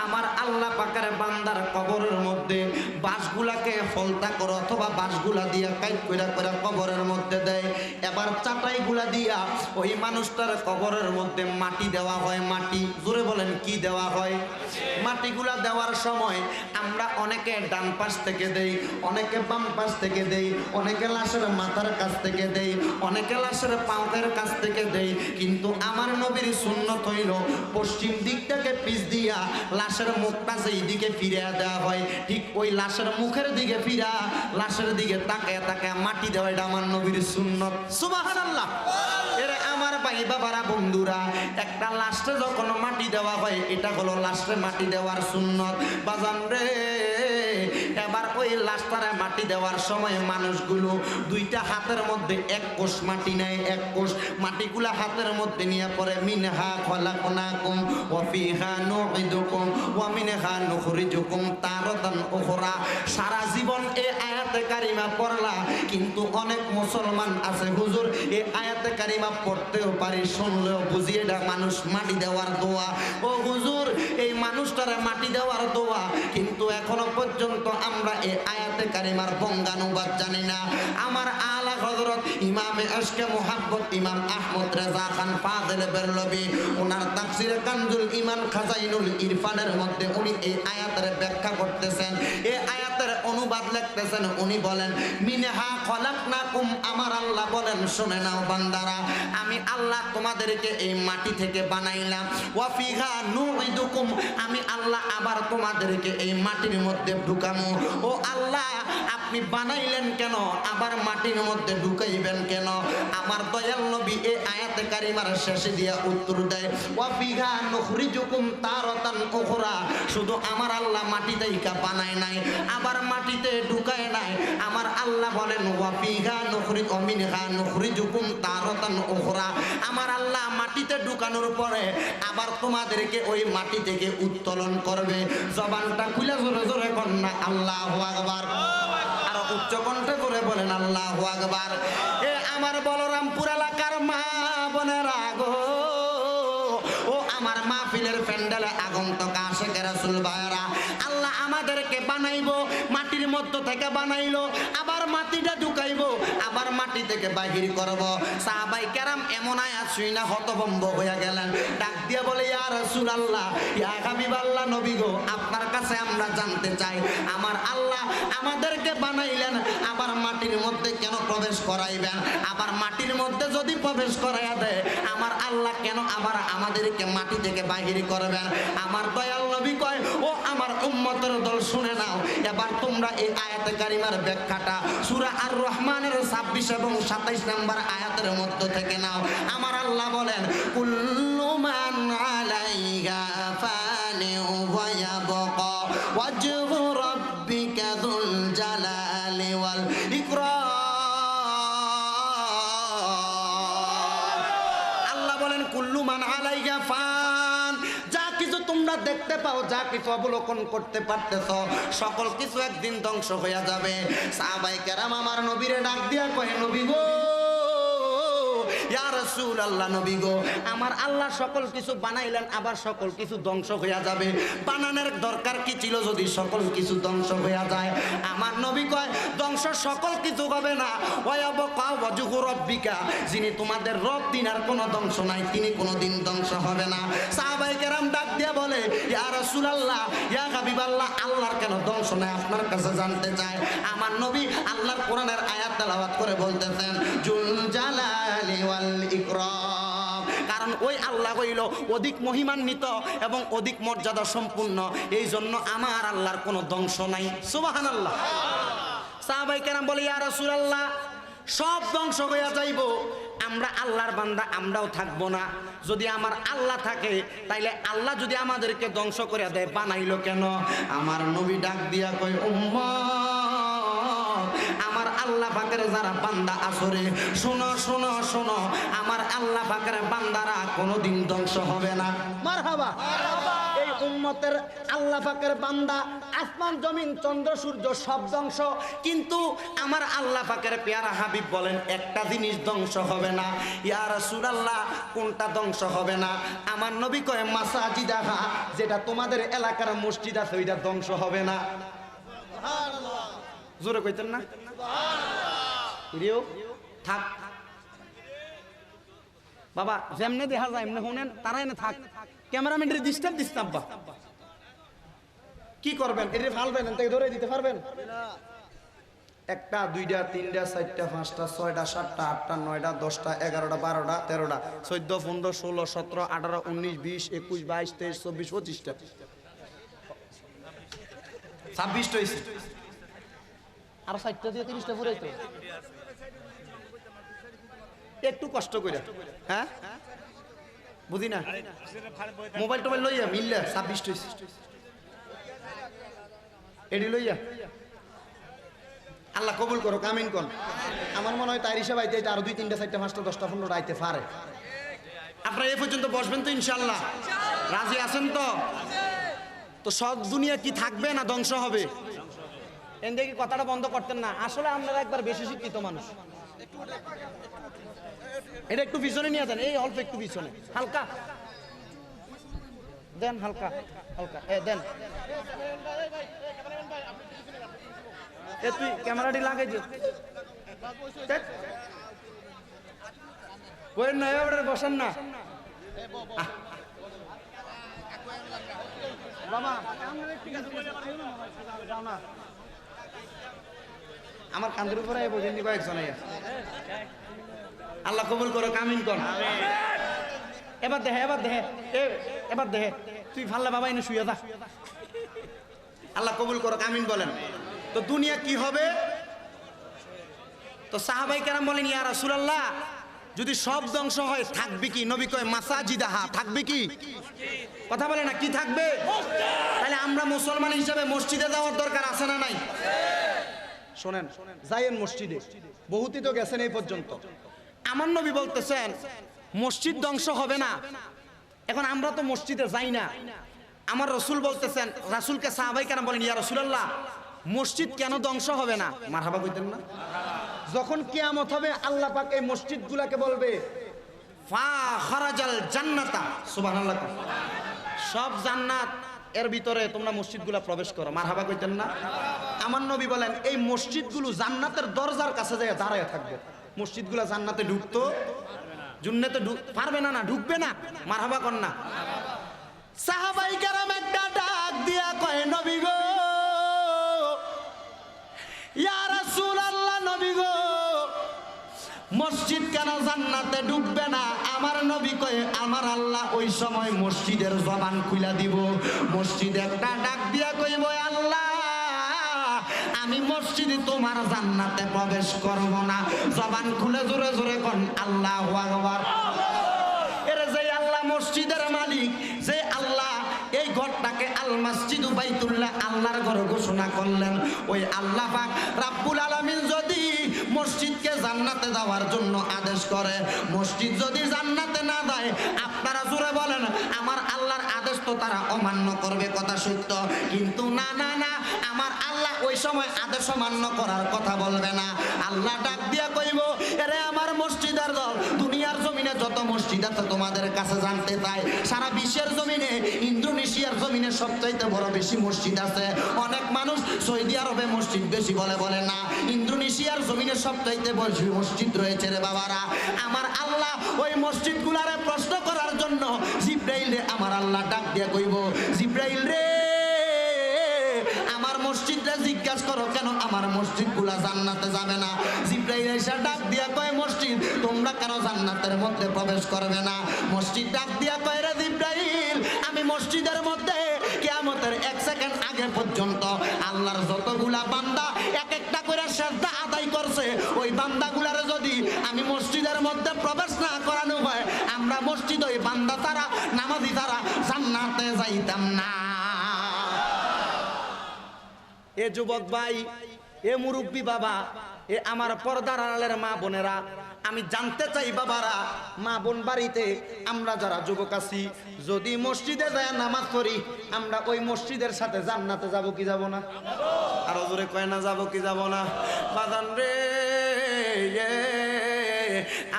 Speaker 1: আমার আল্লাহ পাকের বান্দার কবরের মধ্যে বাঁশগুলাকে ফলতা করে অথবা বাঁশগুলা দিয়া কাইট কইরা কইরা কবরের মধ্যে দেয়। এবার চাটাইগুলা দিয়া ওই মানুষটার কবরের মধ্যে মাটি দেওয়া হয়। মাটি, জোরে বলেন কি দেওয়া হয়? মাটিগুলা দেওয়ার সময় আমরা অনেকে ডান পাশ থেকে দেই, অনেকে বাম পাশ থেকে দেই, অনেকে লাশের মাথার কাছ থেকে দেই, অনেকে লাশের পাউতের কাছ থেকে দেই। কিন্তু আমার নবীর সুন্নত হইল পশ্চিম দিক থেকে পিছ দিয়া লাশের মুখটা যেই দিকে ফিরে দেওয়া হয় ঠিক ওই লাশের মুখের দিকে ফিরা লাশের দিকে তাকায় তাকায় মাটি দেওয়া, এটা আমার নবীর সুন্নত। সুবহানাল্লাহ। এরে আমার ভাই বাবারা, বন্ধুরা, একটা লাশে যখন মাটি দেওয়া হয় এটা হলো লাশে মাটি দেওয়ার সুন্নত। বাজান রে, এবার ওই লাশটারে মাটি দেওয়ার সময় মানুষগুলো দুইটা হাতের মধ্যে এক কোষ মাটি নেয়। এক কোষ মাটিগুলা হাতের মধ্যে নিয়ে পড়ে মিনহা খলাকনাকুম ওয়া ফিহা নুঈদুকুম ওয়া মিনহা নুখরিজুকুম তারাতান উখরা। সারা জীবন এই আয়াতে কারিমা পড়লা, কিন্তু অনেক মুসলমান আছে হুজুর এই আয়াতে কারিমা পড়তেও পারি, শুনলেও বুঝি এটা মানুষ মাটি দেওয়ার দোয়া। ও হুজুর, এই মানুষটারে মাটি দেওয়ার দোয়া, কিন্তু এখনো পর্যন্ত আমরা এই আয়াতে কারিমার বঙ্গানুবাদ জানি না। আমার আলা হযরত ইমামে আশকে মুহাব্বত ইমাম আহমদ রেজা খান ফাযিল বেরলভী ওনার তাফসিরে কানজুল ঈমান খাজাইনুল ইরফানের মধ্যে উনি এই আয়াতের ব্যাখ্যা করতেছেন, এই আয়াতের অনুবাদ লিখতেছেন। উনি বলেন মিনহা খলাকনাকুম, আমার আল্লাহ বলেন শুনে নাও বান্দারা, আমি আল্লাহ তোমাদেরকে এই মাটি থেকে বানাইলাম। ওয়া ফিহা নুইদুকুম, আমি আল্লাহ আবার তোমাদেরকে এই মাটির মধ্যে ঢুকামু। ও আল্লাহ, আপনি বানাইলেন কেন, আবার মাটির মধ্যে ঢুকাইবেন কেন? আমার দয়াল নবী এই আয়াতে কারিমার শেষে দিয়া উত্তর দেয় ওয়া ফিহা নুখরিজুকুম তারাতান উখরা, শুধু আমার আল্লাহ মাটিতেই বানায় নাই, আবার মাটিতে ঢুকায় নাই। আমার আল্লাহ বলেন ওয়া ফিহা নুখরিজ ওয়া মিনহা নুখরিজুকুম তারাতান উখরা, আমার আল্লাহ মাটিতে ঢুকানোর পরে আবার তোমাদেরকে ওই মাটি থেকে উত্তোলন করবে। জবানটা খুলে জোরে জোরে কন্যা আল্লাহু আকবার, আর উচ্চ কণ্ঠে করে বলেন আল্লাহু আকবার। এ আমার বলরামপুর এলাকার মা বোনেরা গো, ও আমার মাহফিলের প্যান্ডেলে আগন্তক আশিক রাসূল ভাইরা, আল্লাহ আমাদেরকে বানাইবো, মাটির মধ্য থেকে বানাইলো, আবার মাটিটা ঢুকাইবো, আবার মাটি থেকে বাহির করব। সাহাবায়ে কেরাম এমন আয়াত শুনে হতভম্ব হয়ে গেলেন, ডাক দিয়া বলে ইয়া রাসূলুল্লাহ, ইয়া হাবিবাল্লাহ, নবী গো, আপনার কাছে আমরা জানতে চাই, আমার আল্লাহ আমাদেরকে বানাইলেন, আবার মাটির মধ্যে কেন প্রবেশ করাইবেন? আবার মাটির মধ্যে যদি প্রবেশ করাইয়া দেয়, আমার আল্লাহ কেন আবার আমাদেরকে মাটি থেকে বাহির করবেন? আমার দয়াল নবী কয় ও আমার উম্মতের দল শুনে নাও, এবার তোমরা এই আয়াতে কারিমার ব্যাখ্যাটা সূরা আর রহমানের 26 এবং 27 নম্বর আয়াতের মধ্য থেকে নাও। আমার আল্লাহ বলেন কুল্লু মান আলাইহা ফানি ওয়া ইয়াবকা ওয়াজহু রাব্বিকা যুল জালালি ওয়াল ইকরাম। আল্লাহ বলেন কুল্লু মান আলাইহা ফান, যা কিছু তোমরা দেখতে পাও, যা কিছু অবলোকন করতে পারতেছ, সকল কিছু একদিন ধ্বংস হয়ে যাবে। সাহাবায়ে কেরাম আমার নবীরে ডাক দিয়া কয় নবী গো, ইয়া রাসূলুল্লাহ, নবী গো, আমার আল্লাহ সকল কিছু বানাইলেন, আবার সকল কিছু ধ্বংস হয়ে যাবে। বানানোর দরকার কি ছিল যদি সকল কিছু ধ্বংস হয়ে যায়? আমার নবী কয় ধ্বংস সকল কিছু হবে না, ওয়ায়াবকা ওয়াজহু রাব্বিকা, যিনি তোমাদের রব তিনার কোনো ধ্বংস নাই, তিনি কোনোদিন ধ্বংস হবে না। সাহাবায়ে কেরাম ডাক দিয়া বলে ইয়া রাসূলুল্লাহ, ইয়া হাবিবাল্লাহ, আল্লাহর কেন ধ্বংস নাই আপনার কাছে জানতে চাই। আমার নবী আল্লাহর কোরআনের আয়াত তেলাওয়াত করে বলতেছেন জুল জালালি ওয়াল ইকরাম, কারণ ওই আল্লাহ হইল অধিক মহিমান্বিত এবং অধিক মর্যাদা সম্পূর্ণ, এই জন্য আমার আল্লাহর কোনো ধ্বংস নাই। সুবহানাল্লাহ। সাহাবায়ে কেরাম বলে ইয়া রাসূলুল্লাহ, সব ধ্বংস হইয়া যাইব, আমরা আল্লাহর বান্দা, আমরাও থাকবো না। যদি আমার আল্লাহ থাকে, তাইলে আল্লাহ যদি আমাদেরকে ধ্বংস করে দেয়, বানাইলো কেন? আমার নবী ডাক দিয়া কয় উম্মত, আমার আল্লাহ পাকের যারা বান্দা আসরে, শোনো শোনো শোনো, আমার আল্লাহ পাকের বান্দারা কোনোদিন ধ্বংস হবে না। মারহাবা। এই উম্মতের আল্লাহ পাকের বান্দা, আসমান জমিন চন্দ্র সূর্য সব ধ্বংস, কিন্তু আমার আল্লাহ পাকের পেয়ারা হাবিব বলেন একটা জিনিস ধ্বংস হবে না। ইয়া রাসূলুল্লাহ, কোনটা ধ্বংস হবে না? আমার নবী কয় মাসাজিদাহা, যেটা তোমাদের এলাকার মসজিদ আছে ওইটা ধ্বংস হবে না। সুবহানাল্লাহ। জোরে কইতেন না? সুবহানাল্লাহ। থাক বাবা, যেমনে দেখা যায় এমনি শুনেন, তারাই না থাক, ক্যামেরাম্যানের ডিস্টার্ব দিস না। আব্বা কি করবেন? এটা ফালবেন, তাই ধরে দিতে পারবেন? একটা দুইটা তিনটা চারটা পাঁচটা ছয়টা সাতটা আটটা নয়টা 10টা 11টা 12টা 13টা 14 15 16 17 18 19 20 21 22 23 24 25টা 26টা হইছে, আর 4টা দিয়ে 30টা পুরাই তো। একটু কষ্ট করে, হ্যাঁ বুঝি না, মোবাইল টোবাইল লইয়া মিললে 26টা হইছে, এডি লইয়া আল্লাহ কবুল করো, আমিন কোন। আমার মনে হয় তাই হিসাব আইতে আরো 2 3টা 4টা 5টা 10টা 15টা আইতে পারে। আপনারা এই পর্যন্ত বসবেন তো ইনশাআল্লাহ? রাজি আছেন তো? তো সব দুনিয়া কি থাকবে না ধ্বংস হবে? এনদে কি কথাটা বন্ধ করতেন না? আসলে আপনারা একবার বেশি শিক্ষিত মানুষ, এটা একটু পিছনে নিয়ে যান, এই অল্প একটু পিছনে, হালকা দেন, হালকা হালকা দেন। এ তুই ক্যামেরাটি লাগাই দিও বইন না এবারে বসেন না বাবা আমার কান্দের উপরে বসেন নি কয়েকজন আল্লাহ কবুল করো কামিন কর এবার দেখে এবার দেখে তুই ফাল্লা বাবা এনে শুয়ে যা আল্লাহ কবুল করো কামিন বলেন তো দুনিয়া কি হবে তো সাহাবাই কেরাম বলেন ইয়া রাসূলুল্লাহ যদি সব ধ্বংস হয় থাকবে কি নবী কয় মাসাজিদাহা থাকবে কি কথা বলে না কি থাকবে তাহলে আমরা মুসলমান হিসেবে মসজিদে যাওয়ার দরকার আছে না নাই শোনেন যাইয়েন মসজিদে বহুতই তো গেছেন এই পর্যন্ত আমার নবী বলতেছেন মসজিদ ধ্বংস হবে না এখন আমরা তো মসজিদে যাই না আমার রাসূল বলতেছেন রাসূলকে সাহাবাই কেরাম বলেন ইয়া রাসূলুল্লাহ মসজিদ কেন ধ্বংস হবে না মারহাবা কইতেন না যখন কিয়ামত হবে আল্লাহ পাক এই মসজিদগুলোকে বলবে ফা খারাজাল জান্নাতা সুবহানাল্লাহ সব জান্নাত এর ভিতরে তোমরা মসজিদগুলো প্রবেশ করো মারহাবা কইতেন না আমার নবী বলেন এই মসজিদগুলো জান্নাতের দরজার কাছে যায় দাঁড়ায় থাকবে মসজিদগুলো জান্নাতে ঢুকতো জান্নাতে পারবে না ঢুকবে না মারহাবা কর না সাহাবাই কেরাম একটা ডাক দিয়া কয় নবী গো ইয়া রাসূলুল্লাহ নবী গো মসজিদ কেন জান্নাতে ঢুকবে না আমার নবী কয় আমার আল্লাহ ওই সময় মসজিদের জবান খুলে দিব মসজিদ একটা ডাক দিয়া কইব আল্লাহ আমি মসজিদে তোমার জান্নাতে প্রবেশ করব না জবান খুলে জোরে জোরে কোন আল্লাহু আকবার এর যে আল্লাহ মসজিদের মালিক যে আল্লাহ এই ঘরটাকে আল মসজিদু বাইতুল্লাহ আল্লাহর ঘর ঘোষণা করলেন ওই আল্লাহ পাক রব্বুল আলামিন যদি মসজিদকে জান্নাতে যাওয়ার জন্য আদেশ করে মসজিদ যদি জান্নাতে না যায় আপনারা জোরে বলেন আমার আল্লাহর আদেশ তো তারা অমান্য করবে কথা সত্য কিন্তু না না না আমার আল্লাহ ওই সময় আদেশ অমান্য করার কথা বলবে না আল্লাহ ডাক দিয়া কইব এরে আমার মসজিদের দল দুনিয়ার জমিনে যত মসজিদ আছে তোমাদের কাছে জানতে চাই সারা বিশ্বের জমিনে ইন্দোনেশিয়ার জমিনে সবচাইতে বড় বেশি মসজিদ আছে অনেক মানুষ সৌদি আরবে মসজিদ বেশি বলে না ইন্দোনেশিয়ার জমিনে সবচাইতে বেশি মসজিদ রয়েছে রে বাবারা আমার আল্লাহ ওই মসজিদগুলারে প্রশ্ন করার জন্য জিব্রাইল রে আমার আল্লাহ ডাক দিয়া কইব জিব্রাইল রে আমার মসজিদটা জিজ্ঞাসা করো কেন আমার মসজিদগুলা জান্নাতে যাবে না জিব্রাইল এসে ডাক দিয়া কয় মসজিদ তোমরা কেন জান্নাতের মধ্যে প্রবেশ করবে না মসজিদ ডাক দিয়া কয় রে জিব্রাইল আমি মসজিদের মধ্যে কিয়ামতের 1 সেকেন্ড আগে পর্যন্ত আল্লাহর যতগুলা বান্দা এক একটা করে সিজদা আদায় করছে ওই বান্দাগুলারে যদি আমি মসজিদের মধ্যে প্রবেশ না করানো হয় আমরা মসজিদ ওই বান্দা তারা নামাজি তারা জান্নাতে যাইতাম না এ যুবক ভাই এ মুরব্বী বাবা এ আমার পর্দার আড়ালের মা বোনেরা আমি জানতে চাই বাবারা মা বোন বাড়িতে আমরা যারা যুবক আছি যদি মসজিদে যায় নামাজ পড়ি আমরা ওই মসজিদের সাথে জান্নাতে যাব কি যাব না আরো জোরে কয় না যাব কি যাব না বাজান রে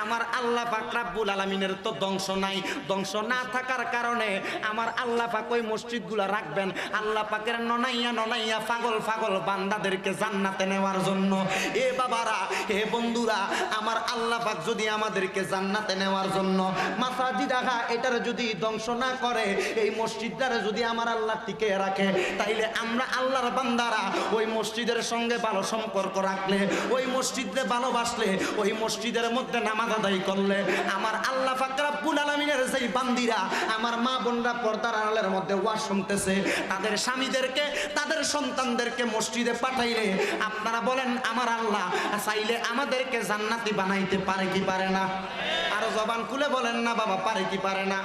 Speaker 1: আমার আল্লাহ পাক রব্বুল আলামিনের তো ধ্বংস নাই ধ্বংস না থাকার কারণে আমার আল্লাহ পাক ওই মসজিদগুলো রাখবেন আল্লাহ পাকের ননাইয়া পাগল বান্দাদেরকে জান্নাতে নেওয়ার জন্য এ বাবারা হে বন্ধুরা আমার আল্লাহ পাক যদি আমাদেরকে জান্নাতে নেওয়ার জন্য মাসাজিদ রাখা এটার যদি ধ্বংস না করে এই মসজিদটারে যদি আমার আল্লাহ টিকে রাখে তাইলে আমরা আল্লাহর বান্দারা ওই মসজিদের সঙ্গে ভালো সম্পর্ক রাখলে ওই মসজিদে ভালোবাসলে ওই মসজিদের মধ্যে নামাজ আদায় করলে আমার আল্লাহ পাক রব্বুল আলামিনের যেই বান্দিরা আমার মা বোনরা পর্দার আড়ালের মধ্যে ওয়াজ শুনতেছে তাদের স্বামীদেরকে তাদের সন্তানদেরকে মসজিদে পাঠাইলে আপনারা বলেন আমার আল্লাহ চাইলে আমাদেরকে জান্নাতি বানাইতে পারে কি পারে না আরো জবান খুলে বলেন না বাবা পারে কি পারে না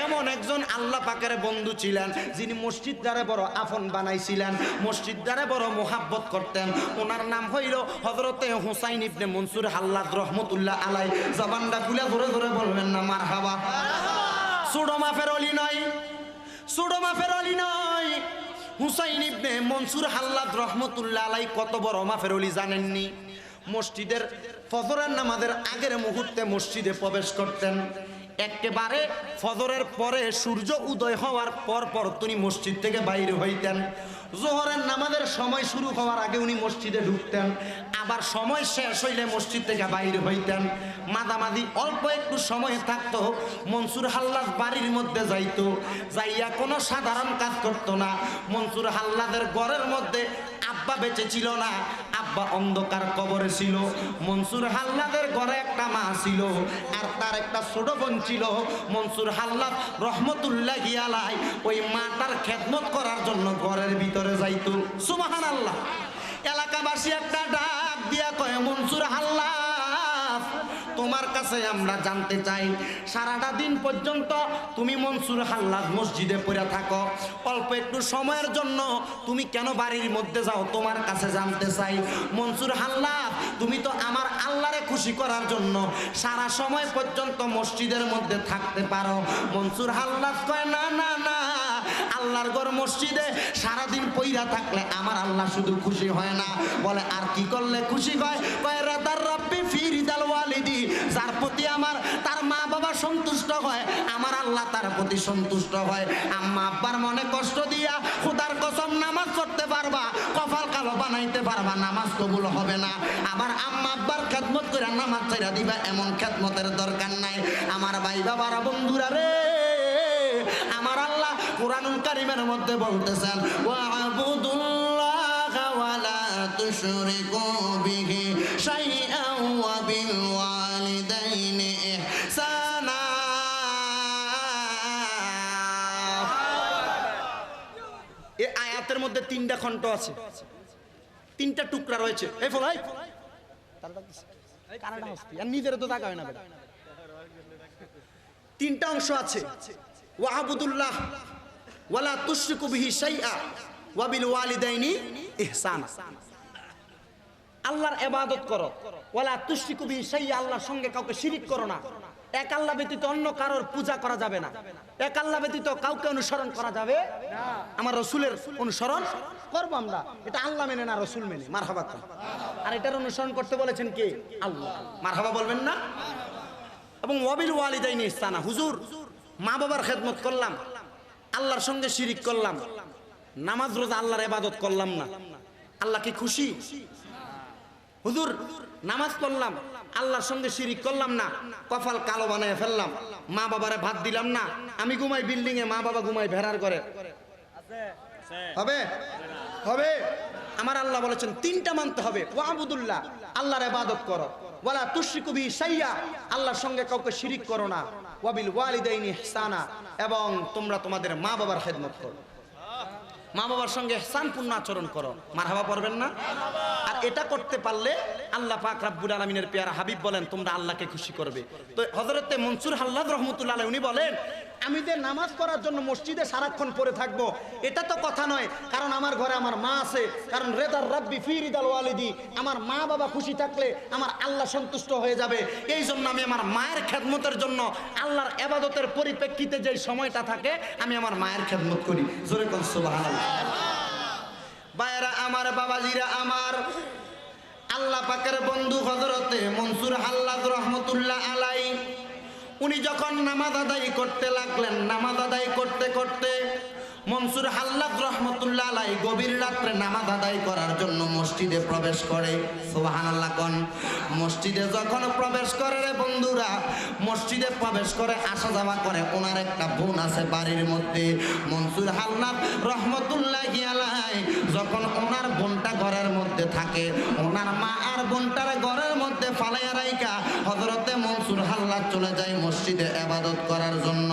Speaker 1: এমন একজন আল্লাহ পাকের বন্ধু ছিলেন যিনি মসজিদটারে বড় আপন বানাইছিলেন মসজিদটারে বড় মোহাব্বত করতেন ওনার নাম হইল হযরতে হুসাইন ইবনে মনসুর হাল্লাদ রহমতুল্লাহ আলাই জবানটা খুলে ধরে ধরে বলবেন না মারহাবা সুডো মাফের অলি নয় সুডো মাফের অলি নয় হুসাইন ইবনে মনসুর হাল্লাদ রহমতুল্লাহ আলাই কত বড় মাফের অলি জানেননি মসজিদের ফজরের নামাজের আগের মুহূর্তে মসজিদে প্রবেশ করতেন একেবারে ফজরের পরে সূর্য উদয় হওয়ার পর তিনি মসজিদ থেকে বাইরে হইতেন। জোহরের নামাজের সময় শুরু হওয়ার আগে উনি মসজিদে ঢুকতেন, আবার সময় শেষ হইলে মসজিদ থেকে বাইরে হইতেন। মাঝামাঝি অল্প একটু সময় থাকতো, মনসুর হাল্লাদ বাড়ির মধ্যে যাইতো, যাইয়া কোনো সাধারণ কাজ করতো না। মনসুর হাল্লাদের ঘরের মধ্যে আব্বা বেঁচে ছিল না, আব্বা অন্ধকার কবরে ছিল। মনসুর হাল্লাদের ঘরে একটা মা ছিল, আর তার একটা ছোট বোন ছিল। মনসুর হাল্লাদ রহমতুল্লাহি আলাইহি ওই মাটার খেদমত করার জন্য ঘরের ভিতরে যাইতো। সুবহানাল্লাহ। এলাকাবাসী একটা ডাক দিয়া কয়, মনসুর হাল্লাদ, তোমার কাছে আমরা জানতে চাই, সারাটা দিন পর্যন্ত তুমি মনসুর হাল্লাদ মসজিদে পড়ে থাকো, অল্প একটু সময়ের জন্য তুমি কেন বাড়ির মধ্যে যাও, তোমার কাছে জানতে চাই। মনসুর হাল্লাদ, তুমি তো আমার আল্লাহরে খুশি করার জন্য সারা সময় পর্যন্ত মসজিদের মধ্যে থাকতে পারো। মনসুর হাল্লাদ কয়, না না না, আল্লাহর ঘর মসজিদে সারাদিন পইরা থাকলে আমার আল্লাহ শুধু খুশি হয় না, বলে আর কি করলে খুশি হয়? কয় রাদার রাব্বি ফি রিদাল ওয়ালিদি, যার প্রতি আমার তার মা বাবা সন্তুষ্ট হয়, আমার আল্লাহ তার প্রতি সন্তুষ্ট হয়। আম্মা আব্বার মনে কষ্ট দিয়া খোদার কসম নামাজ পড়তে পারবা, কপাল কালো বানাইতে পারবা, নামাজ কবুল হবে না। আবার আম্মা আব্বার খেদমত করে নামাজ ছাইরা দিবা, এমন খেদমতের দরকার নাই। আমার ভাই বাবারা, বন্ধুরা রে, আমার আল্লাহ কুরআনুল কারীমের মধ্যে বলতেছেন, ওয়া'বুদুল্লাহা ওয়া লা তুশরিকু বিহি শাইআন ওয়া বিল ওয়ালিদাইনি ইহসানা। এই আয়াতের মধ্যে তিনটা খণ্ড আছে, তিনটা টুকরা রয়েছে। এই ফলাই কানাডা হস্তি আর নিজের তো টাকা হয় না, তিনটা অংশ আছে। ওয়া'বুদুল্লাহ ওয়া লা তুশরিকু বিহি শাইআ ওয়া বিল ওয়ালিদাইনি ইহসানা। আল্লাহর ইবাদত করো, ওয়া লা তুশরিকু বিহি শাইআ, আল্লাহর সঙ্গে কাউকে শিরিক করো না। এক আল্লাহ ব্যতীত অন্য কারোর পূজা করা যাবে না, এক আল্লাহ ব্যতীত কাউকে অনুসরণ করা যাবে না। আমার রাসূলের অনুসরণ করব আমরা, এটা আল্লাহ মেনে না রাসূল মেনে। মারহাবা। আর এটার অনুসরণ করতে বলেছেন কে? আল্লাহ। মারহাবা বলবেন না? এবং ওয়া বিল ওয়ালিদাইনি ইহসানা, হুজুর মা বাবার খেদমত করলাম, আল্লাহর সঙ্গে শিরিক করলাম, নামাজ রোজা আল্লাহর ইবাদত করলাম না, আল্লাহ কি খুশি? হুজুর নামাজ পড়লাম, আল্লাহর সঙ্গে শিরিক করলাম না, কপাল কালো বানায় ফেললাম, মা বাবারে ভাত দিলাম না, আমি ঘুমাই বিল্ডিং এ, মা বাবা ঘুমাই ভেড়ার ঘরে, হবে? হবে? আমার আল্লাহ বলেছেন তিনটা মানতে হবে। ওয়া'বুদুল্লাহ, আল্লাহর ইবাদত করো, ওয়া লা তুশরিকু বিহি শাইআ, আল্লাহর সঙ্গে কাউকে শিরিক করো না, ওয়া বিল ওয়ালিদাইনি ইহসানা, এবং তোমরা তোমাদের মা বাবার খেদমত করো, মা বাবার সঙ্গে ইহসানপূর্ণ আচরণ করো। মারহাবা পড়বেন না? আর এটা করতে পারলে আল্লাহ পাক রব্বুল আলামিনের পেয়ারা হাবিব বলেন তোমরা আল্লাহকে খুশি করবে। তো হযরতে মনসুর হাল্লাদ রাহমাতুল্লাহ আলাইহি উনি বলেন, আমি যে নামাজ পড়ার জন্য মসজিদে সারাক্ষণ পড়ে থাকবো, এটা তো কথা নয়, কারণ আমার ঘরে আমার মা আছে। কারণ রেদার রাব্বি ফি রিদাল ওয়ালিদি, আমার মা বাবা খুশি থাকলে আমার আল্লাহ সন্তুষ্ট হয়ে যাবে। এই জন্য আমি আমার মায়ের খেদমতের জন্য আল্লাহর ইবাদতের পরিপ্রেক্ষিতে যে সময়টা থাকে আমি আমার মায়ের খেদমত করি। জোরে বল সুবহানাল্লাহ। ভাইরা আমার, বাবাজিরা আমার, আল্লাহ পাকের বন্ধু হযরতে মনসুর হাল্লাদ রাহমাতুল্লাহ আলাইহি উনি যখন নামাজ আদায় করতে লাগলেন, নামাজ আদায় করতে করতে মনসুর হাল্লাদ রাহমাতুল্লাহ আলাইহি গভীর রাত্রে নামাজ আদায় করার জন্য মসজিদে প্রবেশ করে। সুবহানাল্লাহ কোন। মসজিদে যখন প্রবেশ করে রে বন্ধুরা, মসজিদে প্রবেশ করে আসা যাওয়া করে, ওনার একটা বোন আছে বাড়ির মধ্যে। মনসুর হাল্লাদ রাহমাতুল্লাহি আলাইহি যখন ওনার বোনটা ঘরের মধ্যে থাকে, ওনার মা আর বোনটার ঘরের মধ্যে ফালাইয়া রাইখা হযরতে মনসুর হাল্লাদ চলে যায় মসজিদে ইবাদত করার জন্য।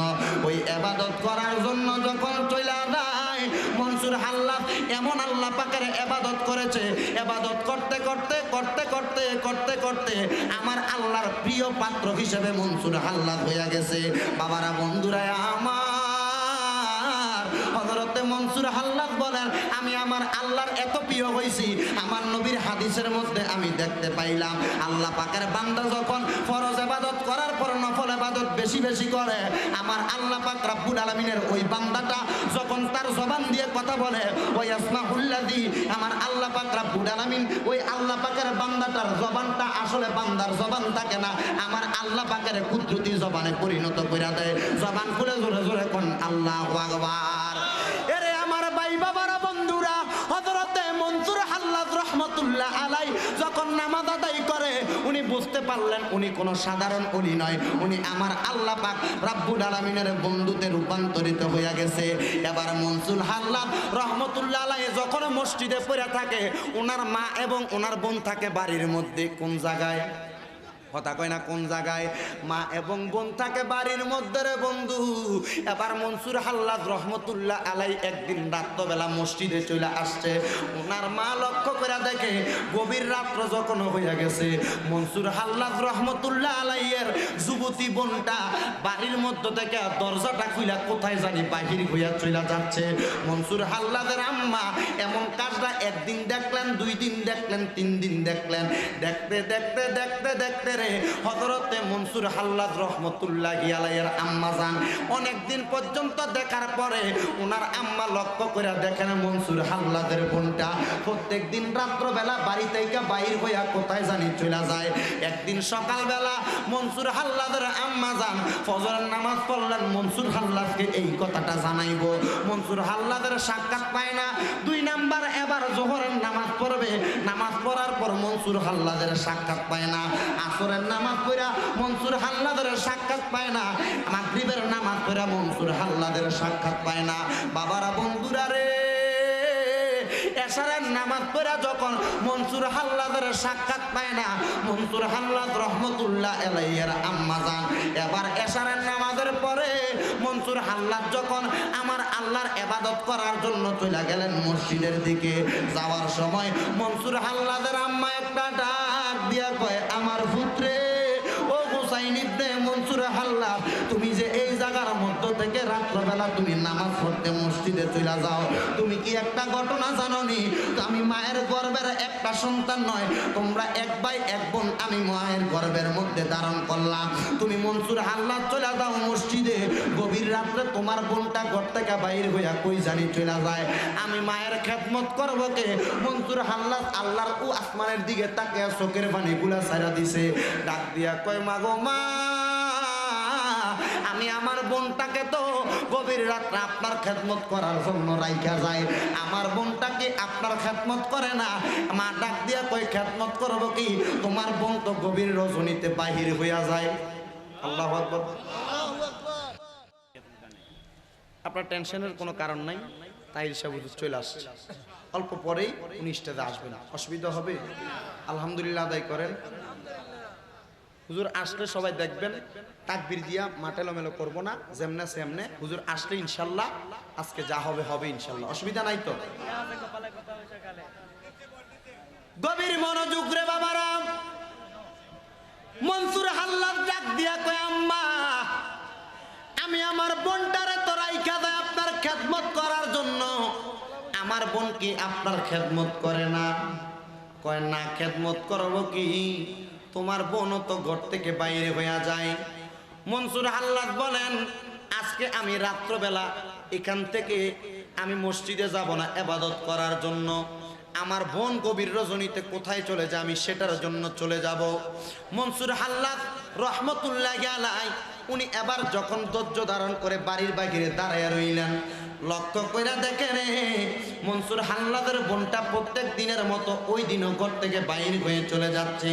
Speaker 1: ওই ইবাদত করার জন্য যখন চলে যায়, মনসুর হাল্লাদ এমন আল্লাহ পাকের ইবাদত করেছে, ইবাদত করতে করতে করতে করতে করতে করতে আমার আল্লাহর প্রিয় পাত্র হিসেবে মনসুর হাল্লাদ হয়ে গেছে। বাবারা, বন্ধুরা আমার, হযরতে হযরতে মনসুর হাল্লাদ বলেন আমি আমার আল্লাহর এত প্রিয় হইছি আমার নবীর হাদিসের মধ্যে আমি দেখতে পাইলাম আল্লাহ পাকের বান্দা যখন ফরজ ইবাদত করার পর নফল ইবাদত বেশি বেশি করে আমার আল্লাহ পাক রব্বুল আলামিনের ওই বান্দাটা যখন তার জবান দিয়ে কথা বলে ওই আসমাউল্লাযী আমার আল্লাহ পাক রব্বুল আলামিন ওই আল্লাহ পাকের বান্দাটার জবানটা আসলে বান্দার জবান থাকে না আমার আল্লাহ পাকের কুদরতি জবানে পরিণত কইরা দেয় জবান খুলে জোরে জোরে কোন আল্লাহু আকবার এরে আমার ভাই বাবারা বন্ধুরা হযরতে মনসুর হাল্লাদ রাহমাতুল্লাহ আলাই যখন নামাজ আদায় করে উনি বুঝতে পারলেন উনি কোনো সাধারণ ওলি নয় উনি আমার আল্লাহ পাক রব্বুল আলামিনের বন্ধুতে রূপান্তরিত হয়ে গেছে এবার মনসুর হাল্লাদ রাহমাতুল্লাহ আলাই যখন মসজিদে পড়ে থাকে ওনার মা এবং ওনার বোন থাকে বাড়ির মধ্যে কোন জায়গায় কথা কয় না কোন জায়গায় মা এবং বোন থাকে বাড়ির মধ্যে রে বন্ধু এবার মনসুর হাল্লাদ রহমতুল্লাহ আলাই একদিন রাত্রবেলা মসজিদে চলে আসছে ওনার মা লক্ষ্য করে দেখে গভীর রাত্র যখন হয়ে গেছে মনসুর হাল্লাদ রহমতুল্লাহ আলাইয়ের যুবতী বোনটা বাড়ির মধ্য থেকে দরজাটা খুলে কোথায় জানি বাহির হইয়া চলে যাচ্ছে মনসুর হাল্লাদের আম্মা এমন কাজটা একদিন দেখলেন দুই দিন দেখলেন তিন দিন দেখলেন দেখতে দেখতে দেখতে দেখতে হযরতে মনসুর হাল্লাদ রাহমাতুল্লাহি আলাইহির আম্মা জান অনেক দিন পর্যন্ত দেখার পরে ওনার আম্মা লক্ষ্য করে দেখেন মনসুর হাল্লাদের বোনটা প্রত্যেকদিন রাত্রবেলা বাড়ি থেকে বাইর হইয়া কোথায় জানি চলে যায় একদিন সকালবেলা মনসুর হাল্লাদের আম্মা জান ফজরের নামাজ পড়লেন মনসুর হাল্লাদকে এই কথাটা জানাইবো মনসুর হাল্লাদের সাক্ষাৎ পায় না দুই নাম্বার এবার জোহরের নামাজ পড়বে নামাজ পড়ার পর মনসুর হাল্লাদের সাক্ষাৎ পায় না আসরের নামাজ পড়া মনসুর হাল্লাদের সাক্ষাৎ পায় না মাগরিবের নামাজ পড়া মনসুর হাল্লাদের সাক্ষাৎ পায় না বাবারা বন্ধুরা রে এশারের নামাজ পড়া যখন মনসুর হাল্লাদের সাক্ষাৎ পায় না মনসুর হাল্লাদ রহমতুল্লাহ আলাইহির আম্মা জান এবার এশারের নামাজের পরে মনসুর হাল্লাদ যখন আমার আল্লাহর ইবাদত করার জন্য চলে গেলেন মসজিদের দিকে যাওয়ার সময় মনসুর হাল্লাদের আম্মা একটা ডাক দিয়া কয় আমার পুত্রে ও হুসাইন ইবনে মনসুর হাল্লাদ তুমি যে এই জায়গার মধ্য থেকে রাত্রবেলা তুমি নামাজ পড়তে মসজিদে চলে যাও তুমি কি একটা ঘটনা জানোনি আমি মায়ের গর্ভের একটা সন্তান নয় তোমরা এক ভাই এক বোন আমি মায়ের গর্ভের মধ্যে ধারণ করলাম তুমি মনসুর হাল্লাদ চলে যাও মসজিদে গভীর রাত্রে তোমার বোনটা ঘর থেকে বাইর হইয়া কই জানি চলে যায় আমি মায়ের খেদমত করবো কে মনসুর হাল্লাদ আল্লাহর ও আসমানের দিকে তাকিয়ে চোখের পানি গুলা ছাইরা দিছে ডাক দিয়া কয় মা গো মা আমি আমার বোনটাকে তো গভীর রাত্রে আপনার খেদমত করার জন্য রাইখা যায় আমার বোনটাকে আপনার খেদমত করে না মা ডাক দিয়া কই খেদমত করবো কি তোমার বোন তো গভীর রজনীতে বাহির হইয়া যায় আল্লাহু আকবার আপনার টেনশনের কোনো কারণ নাই তাই হিসাবে চলে আসছে অল্প পরেই উনি স্টেজে আসবেন অসুবিধা হবে আলহামদুলিল্লাহ আদায় করেন হুজুর আসলে সবাই দেখবেন তাকবীর দিয়া মাটেলোমেলো করব না যেমনে সেমনে হুজুর আসলে ইনশাল্লাহ আজকে যা হবে হবে ইনশাল্লাহ অসুবিধা নাই তো গভীর মনোযোগ রে বাবারা মনসুর হাল্লাদ ডাক দিয়া কয় আম্মা আমি আমার বোনটারে তো রাইখা দেয় আপনার খেদমত করার জন্য আমার বোন কি আপনার খেদমত করে না কয় না খেদমত করব কি তোমার বোনও তো ঘর থেকে বাইরে হইয়া যায় মনসুর হাল্লাদ বলেন আজকে আমি রাত্রবেলা এখান থেকে আমি মসজিদে যাব না ইবাদত করার জন্য আমার বোন গভীর রজনীতে কোথায় চলে যায় আমি সেটার জন্য চলে যাব মনসুর হাল্লাদ রহমতুল্লাহি আলাইহি উনি এবার যখন ধৈর্য ধারণ করে বাড়ির বাইরে দাঁড়াইয়া রইলেন লক্ষ্য করে দেখে রে মনসুর হাল্লাদের বোনটা প্রত্যেক দিনের মতো ওই দিনও ঘর থেকে বাইরে হয়ে চলে যাচ্ছে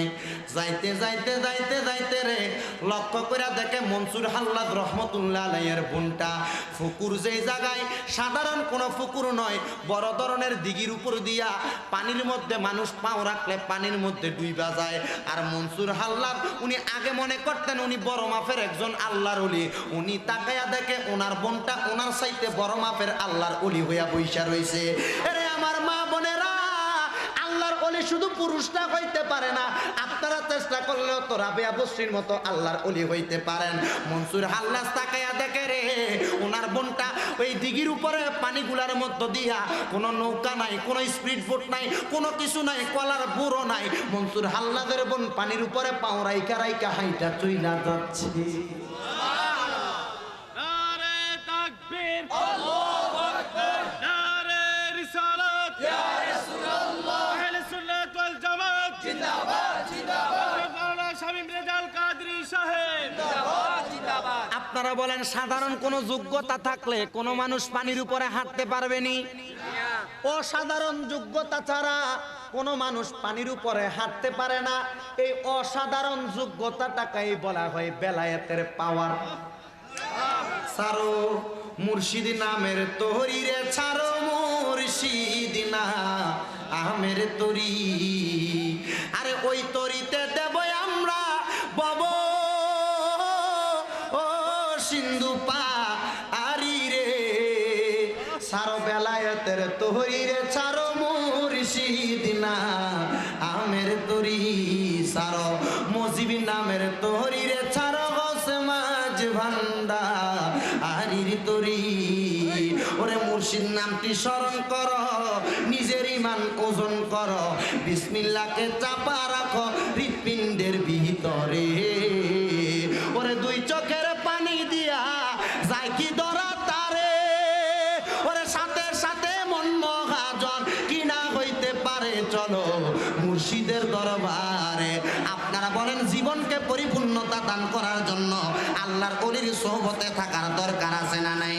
Speaker 1: যাইতে যাইতে যাইতে যাইতে রে লক্ষ্য করে দেখে মনসুর হাল্লাদ রহমতুল্লাহ আলাইহির বোনটা পুকুর যেই জায়গায় সাধারণ কোনো পুকুর নয় বড় ধরনের দিঘির উপর দিয়া পানির মধ্যে মানুষ পাও রাখলে পানির মধ্যে ডুইবা যায় আর মনসুর হাল্লাদ উনি আগে মনে করতেন উনি বড় মাপের একজন আল্লাহর ওলি উনি তাকায়া দেখে ওনার বোনটা ওনার চাইতে বড় মাপের আল্লাহর ওলি হইয়া বইসা রইছে আরে আমার মা বোনেরা আল্লাহর ওলি শুধু পুরুষটা হইতে পারে না আপনারা চেষ্টা করলেও তো রাবেয়া বসরির মতো আল্লাহর ওলি হইতে পারেন মনসুর হাল্লাদ তাকায়া দেখে রে ওনার বোনটা ওই দিঘির উপরে পানিগুলার মধ্য দিয়া কোনো নৌকা নাই, কোনো স্পিড বোট নাই, কোনো কিছু নাই, কলার বুড়ো নাই। মনসুর হাল্লাদের বোন পানির উপরে পাও রাইকা রাইকা হাইটা চইলা যাচ্ছে। আপনারা বলেন সাধারণ কোনো যোগ্যতা থাকলে কোনো মানুষ পানির উপরে হাঁটতে পারবেনি? অসাধারণ যোগ্যতা ছাড়া কোনো মানুষ পানির উপরে হাঁটতে পারে না। এই অসাধারণ যোগ্যতাটাকেই বলা হয় বেলায়েতের পাওয়ার। ছাড়ো মুর্শিদি নামের তরি রে, ছাড়ো মুর্শিদি না আমের তরি। আরে ওই তরিতে দেব আমরা বব ও সিন্ধু পারি রে। ছাড়ো বেলায়েতের তরি রে, ছাড়ো মুর্শিদি না আমের তরি। ছাড়ো মজিবি নামের তরি রে, ছাড়ো মাঝ ভান্ডা আরির তরি। ওরে মুর্শিদ নামটি স্মরণ করো, নিজের ইমান ওজন করো, বিসমিল্লাহকে চাপা রাখো হৃৎপিণ্ডের ভিতরে। ওরে দুই চোখের পানি দিয়া যায় কি ধরা তারে। ওরে সাথে সাথে মন মহাজন কিনা হইতে পারে, চলো মুর্শিদের দরবারে। আপনারা বলেন জীবনকে পরিপূর্ণতা দান করার জন্য আল্লাহর ওলির সোহবতে থাকার দরকার আছে না নাই?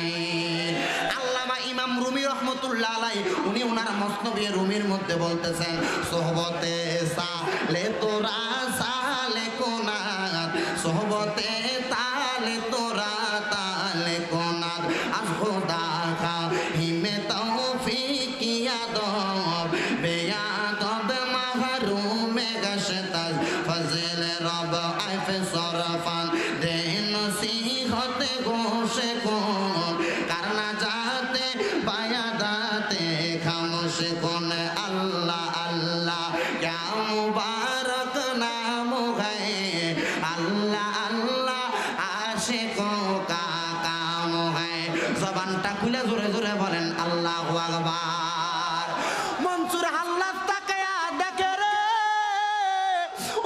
Speaker 1: আল্লামা ইমাম রুমি রহমতুল্লাহ আলাইহি উনি ওনার মসনবি রুমির মধ্যে বলতেছেন, সোহবতে সালে তোরা সালে কোনাত, সোহবতে তালে তোরা তালে কোনাত, আজ খোদা কা হিমে তৌফিক ইয়াদব বেয়াদব মাহরুমে গশতাজ ফজল রব আইফ সরফান দেন সিহতে গোশে কোন করনা চাহতে বায়াদাতে খামোশ কোন। আল্লাহ আল্লাহ क्या मुबारक नाम है, अल्लाह अल्लाह आशिकों का काम है। জবানটা খুলে জোরে জোরে বলেন আল্লাহু আকবার। মনসুর হাল্লাদ তাকায়া দেখে রে,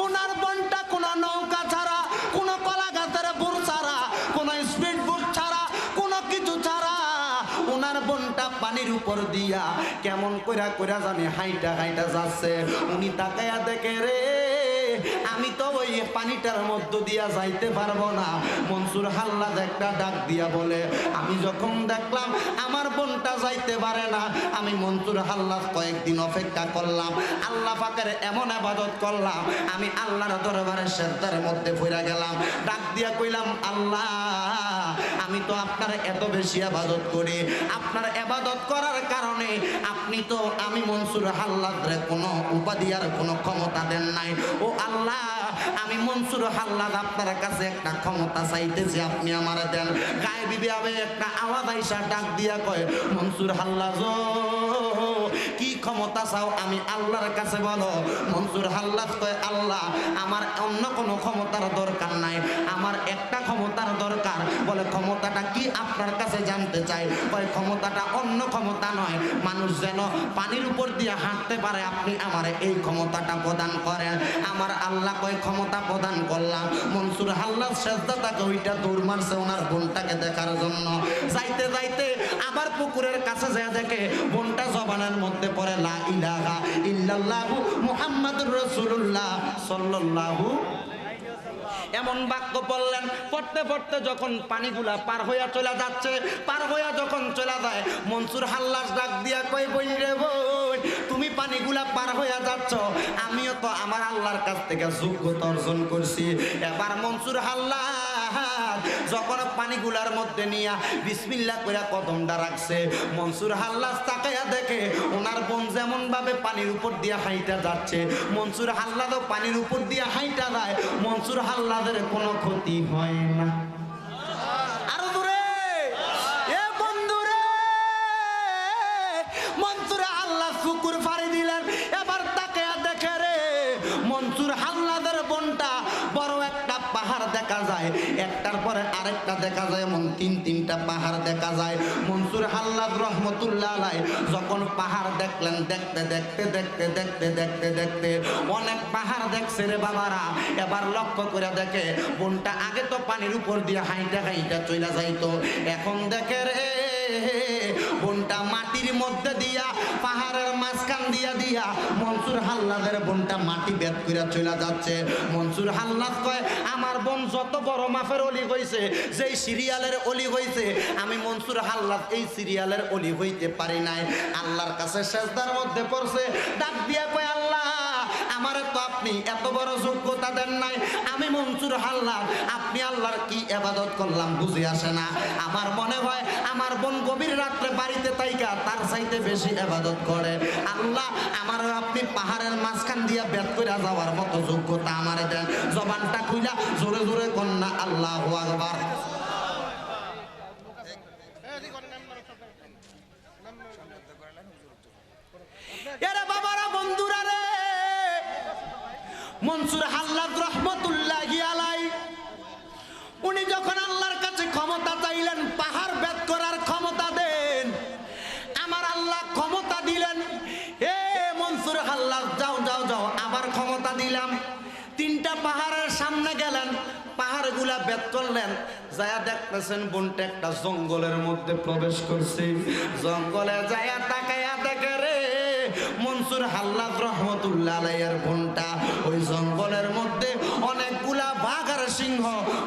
Speaker 1: ওনার বনটা কোনো নৌকা ছাড়া, কোনো কলা গাছের বুর ছাড়া, কোনো স্পিড বুট ছাড়া, কোনো কিছু ছাড়া ওনার বনটা পানির উপর দিয়া কেমন কইরা কইরা জানে হাইটা হাইটা যাচ্ছে। উনি তাকায়া দেখে রে, আমি তো ওই পানিটার মধ্য দিয়া যাইতে পারবো না। মনসুর হাল্লাদ একটা ডাক দিয়া বলে, আমি যখন দেখলাম আমার বোনটা যাইতে পারে না, আমি মনসুর হাল্লাদ কয়েকদিন অপেক্ষা করলাম, আল্লাহ পাকের এমন ইবাদত করলাম, আমি আল্লাহর দরবারে সেজদার মধ্যে পড়ে গেলাম। ডাক দিয়া কইলাম, আল্লাহ আমি তো আপনার এত বেশি ইবাদত করি, আপনার ইবাদত করার কারণে আপনি তো আমি মনসুর হাল্লাদরে কোনো উপাধি আর কোনো ক্ষমতা দেন নাই। ও আল্লাহ, আমি মনসুর হাল্লাদ আপনার কাছে একটা ক্ষমতা চাইতেছি, আপনি আমার দেন। গায়েবী ভাবে একটা আওয়াজ আইসা ডাক দিয়া কয়, মনসুর হাল্লাদ কি ক্ষমতা চাও আমি আল্লাহর কাছে বলো। মনসুর হাল্লাদ কয়, আল্লাহ আমার অন্য কোনো ক্ষমতার দরকার নাই, আমার একটা ক্ষমতার দরকার। বলে ক্ষমতাটা কি আপনার কাছে জানতে চাই। কয় ক্ষমতাটা অন্য ক্ষমতা নয়, মানুষ যেন পানির উপর দিয়ে হাঁটতে পারে, আপনি আমার এই ক্ষমতাটা প্রদান করেন। আমার আল্লাহ কয় ক্ষমতা প্রদান করলাম। মনসুর হাল্লাদ সেজদাটাকে ওইটা দৌড় মারছে ওনার বোনটাকে দেখার জন্য। যাইতে যাইতে আবার পুকুরের কাছে যা দেখে বোনটা জবানের মধ্যে পড়ে লা ইলাহা ইল্লাল্লাহু মুহাম্মাদুর রাসূলুল্লাহ সাল্লাল্লাহু এমন বাক্য বললেন। পড়তে পড়তে যখন পানিগুলা পার হইয়া চলে যাচ্ছে, পার হইয়া যখন চলে যায়, মনসুর হাল্লাদ ডাক দিয়া কই, বোন রে বোন, তুমি পানিগুলা পার হইয়া যাচ্ছ, আমিও তো আমার আল্লাহর কাছ থেকে যোগ্যতা অর্জন করছি। এবার মনসুর হাল্লাদ যখন পানিগুলার মধ্যে নিয়া বিসমিল্লাহ কইরা কদমটা রাখছে, মনসুর হাল্লাদ তাকায়া দেখে ওনার বোন যেমন ভাবে পানির উপর দিয়ে হাইটা যাচ্ছে, মনসুর হাল্লাদও পানির উপর দিয়ে হাইটা যায়। মনসুর হাল্লাদের কোনো ক্ষতি হয় না। আরো দূরে এ বন্ধুরে, মনসুর হাল্লাদ পুকুর ফাড়ি দিলেন। এবার তাকায়া দেখে রে, মনসুর হাল্লাদের বোনটা বড় একটা পাহাড় দেখা যায়, একটার পরে আরেকটা দেখা যায় এমন তিনটা পাহাড় দেখা যায়। মনসুর হাল্লাদ রহমতুল্লাহ আলাইহি যখন পাহাড় দেখলেন, দেখতে অনেক পাহাড় দেখছে রে বাবারা। এবার লক্ষ্য করে দেখে বোনটা আগে তো পানির উপর দিয়ে হাইটা চলে যাইতো, এখন দেখে রে বোনটা মাটির মধ্যে দিয়া পাহাড়ের মাঝখান দিয়া মনসুর হাল্লাদের বোনটা মাটি বেদ করে চলে যাচ্ছে। মনসুর হাল্লাদ কয় আমার বোন যত বড় মাফের অলি হইছে, যেই সিরিয়ালের অলি হইছে, আমি মনসুর হাল্লাদ এই সিরিয়ালের অলি হইতে পারি নাই। আল্লাহর কাছে সেজদার মধ্যে পড়ছে, ডাক দিয়া কয় আল্লাহ আমারে তো আপনি এত বড় যোগ্যতা দেন নাই, আমি মনসুর হাল্লাদ আপনি আল্লাহর কি ইবাদত করলাম বুঝে আসে না। আমার মনে হয় আমার বোন গভীর রাত্রে বাড়িতে তাইকা তার চাইতে বেশি ইবাদত করে। আল্লাহ আমারও আপনি পাহাড়ের মাঝখান দিয়া বেদ করে যাওয়ার মতো যোগ্যতা আমারে দেন। জবানটা খুইলা জোরে জোরে কন্যা আল্লাহু আকবার। এরে বাবারা বন্ধুরা রে, মনসুর হাল্লাদ রহমতুল্লাহি আলাইহি উনি যখন আল্লাহর কাছে ক্ষমতা চাইলেন, পাহাড় বেদ করার ক্ষমতা দেন, আমার আল্লাহ ক্ষমতা দিলেন। এ মনসুর হাল্লাদ যাও আবার ক্ষমতা দিলাম। তিনটা পাহাড়ের সামনে গেলেন, পাহাড়গুলা বেদ করলেন, যায়া দেখতেছেন বোনটা একটা জঙ্গলের মধ্যে প্রবেশ করছে। জঙ্গলে যায়া তাকায়া দেখে রে মনসুর হাল্লাদ রহমতুল্লাহ আলাইহির বোনটা ওই জঙ্গলের মধ্যে অনেকগুলা বাঘ আর সিংহ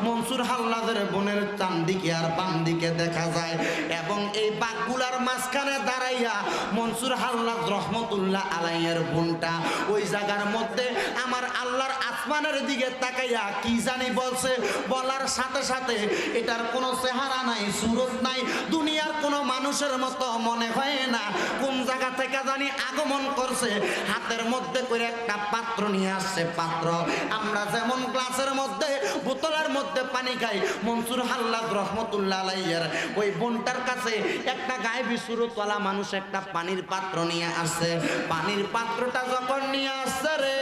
Speaker 1: মনসুর হাল্লাদের বোনের ডান দিকে আর বাম দিকে দেখা যায়। এবং এই বাঘগুলার মাঝখানে দাঁড়াইয়া মনসুর হাল্লাদ রহমতুল্লাহ আলাইহির বোনটা ওই জায়গার মধ্যে আমার আল্লাহর আসমানের দিকে তাকাইয়া কি জানি বলছে। বলার সাথে সাথে এটার কোনো চেহারা নাই, সুরত নাই, দুনিয়ার কোনো মানুষের মতো মনে হয় না। কোন জায়গা থেকে জানি আগমন করছে, হাতের মধ্যে করে একটা পাত্র নিয়ে আসছে। পাত্র আমরা যেমন গ্লাসের মধ্যে বোতলের মধ্যে পানি খাই, মনসুর হাল্লাদ রহমতুল্লাহ আলাইহির ওই বোনটার কাছে একটা গায়েবী সুরতওয়ালা মানুষ একটা পানির পাত্র নিয়ে আসছে। পানির পাত্রটা যখন নিয়ে আসছে রে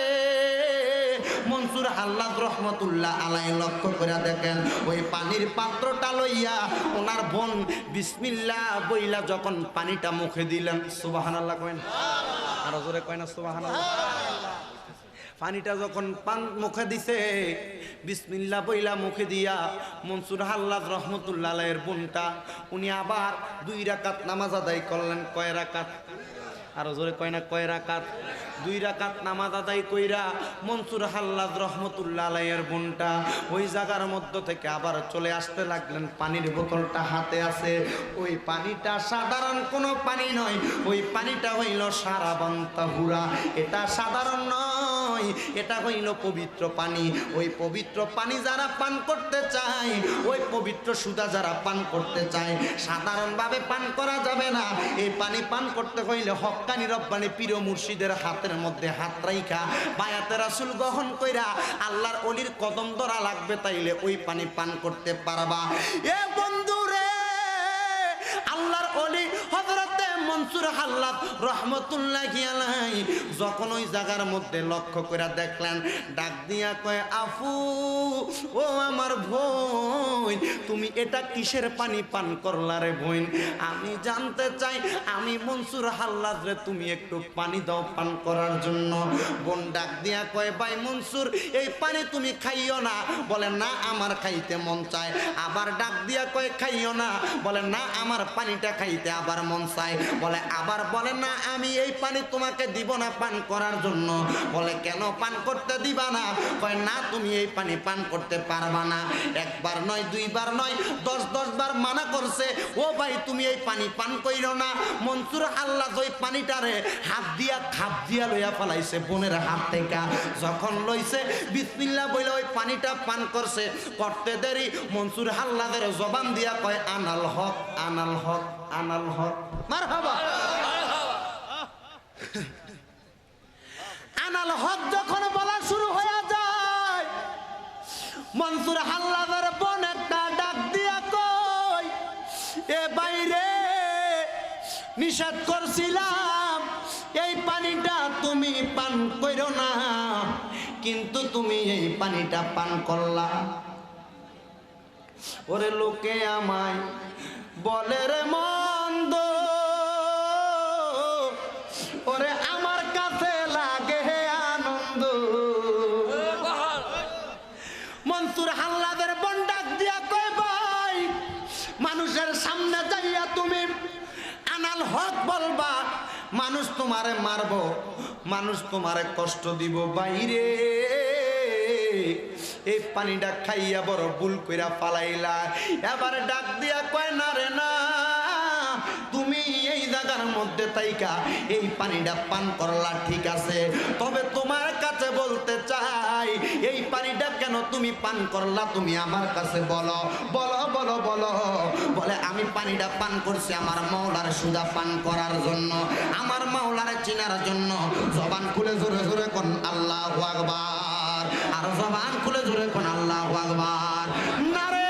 Speaker 1: মনসুর হাল্লাদ রহমতুল্লাহ আলাইহি লক্ষ্য করে দেখেন ওই পানির পাত্রটা লইয়া ওনার বোন বিসমিল্লাহ বইলা যখন পানিটা মুখে দিলেন, সুবহানাল্লাহ কইন, আরো জোরে কয় না সুবহানাল্লাহ। পানিটা যখন পান মুখে দিছে, বিসমিল্লাহ বইলা মুখে দিয়া মনসুর হাল্লাদ রহমতুল্লাহ আলাইহির বোনটা উনি আবার 2 রাকাত নামাজ আদায় করলেন। কয় রাকাত? আরো জোরে কয় না কয় রাকাত? 2 রাকাত নামাজ আদায় কইরা মনসুর হাল্লাদ রহমতুল্লাহ আলাইহির বোনটা ওই জায়গার মধ্য থেকে আবার চলে আসতে লাগলেন। পানির বোতলটা হাতে আছে। ওই পানিটা সাধারণ কোনো পানি নয়, ওই পানিটা হইল সারাবান তাহুরা। এটা সাধারণ নয়, এটা হইল পবিত্র পানি। ওই পবিত্র পানি যারা পান করতে চায়, ওই পবিত্র সুধা যারা পান করতে চায়, সাধারণভাবে পান করা যাবে না। এই পানি পান করতে হইলে হক্কানি রব্বানি পীর মুর্শিদের হাতের মধ্যে হাত রাইখা বায়াতে রাসূল গ্রহণ কইরা আল্লাহর ওলির কদম ধরা লাগবে, তাইলে ওই পানি পান করতে পারবা। এ বন্ধু রে, আল্লাহর ওলি হযরতে মনসুর হাল্লাদ রহমতুল্লাহি আলাইহি যখন ওই জায়গার মধ্যে লক্ষ্য করে দেখলেন, ডাক দিয়া কয় আফু ও আমার বোন, তুমি এটা কিসের পানি পান করলা রে বোন? আমি জানতে চাই, আমি মনসুর হাল্লাদ রে তুমি একটু পানি দাও পান করার জন্য। বোন ডাক দিয়া কয় ভাই মনসুর, এই পানি তুমি খাইও না। বলে না আমার খাইতে মন চায়। আবার ডাক দিয়া কয় খাইও না। বলে না আমার পানিটা খাইতে আবার মন চায়। বলে আবার বলে না আমি এই পানি তোমাকে দিব না পান করার জন্য। বলে কেন পান করতে দিবা না? কয় না তুমি এই পানি পান করতে পারবা না। একবার নয়, 2 বার নয়, 10 বার মানা করছে, ও ভাই তুমি এই পানি পান কইরো না। মনসুর হাল্লাদ ওই পানিটারে হাত দিয়া খাপ দিয়া লইয়া ফেলাইছে বোনের হাত থেকে। যখন লইছে বিসমিল্লাহ বইলে ওই পানিটা পান করছে, করতে দেরি মনসুর হাল্লাদের জবান দিয়া কয় আনাল হক, আনাল হক, আনাল হক, মারহাবা। আনাল হক যখন বলা শুরু হয়ে যায়, মনসুর হাল্লাদের বোন একটা ডাক দিয়া কই এ বাইরে নিষেধ করছিলাম এই পানিটা তুমি পান করো না, কিন্তু তুমি এই পানিটা পান করলা। ওরে লোকে আমায় বলে রে মন্দ, ওরে আমার কাছে লাগে আনন্দ। মনসুর হাল্লাদের বোন ডাক দিয়া কয় ভাই, মানুষের সামনে যাইয়া তুমি আনাল হক বলবা, মানুষ তোমারে মারবো, মানুষ তোমারে কষ্ট দিব। বাইরে এই পানিটা খাইয়া বড় ভুল কইরা ফালাইলা। এবার ডাক দিয়া কয় না রে না, তুমি এই জায়গার মধ্যে তাইকা এই পানিটা পান করলা ঠিক আছে, তবে তোমার কাছে বলতে চাই এই পানিটা কেন তুমি পান করলা তুমি আমার কাছে বলো বলো বলো বলো। বলে আমি পানিটা পান করছি আমার মাওলার সুদা পান করার জন্য, আমার মাওলার চিনার জন্য। জবান খুলে জোরে জোরে কোন আল্লাহু আকবার, আর জবান খুলে জোরে কোন আল্লাহু আকবার। নারে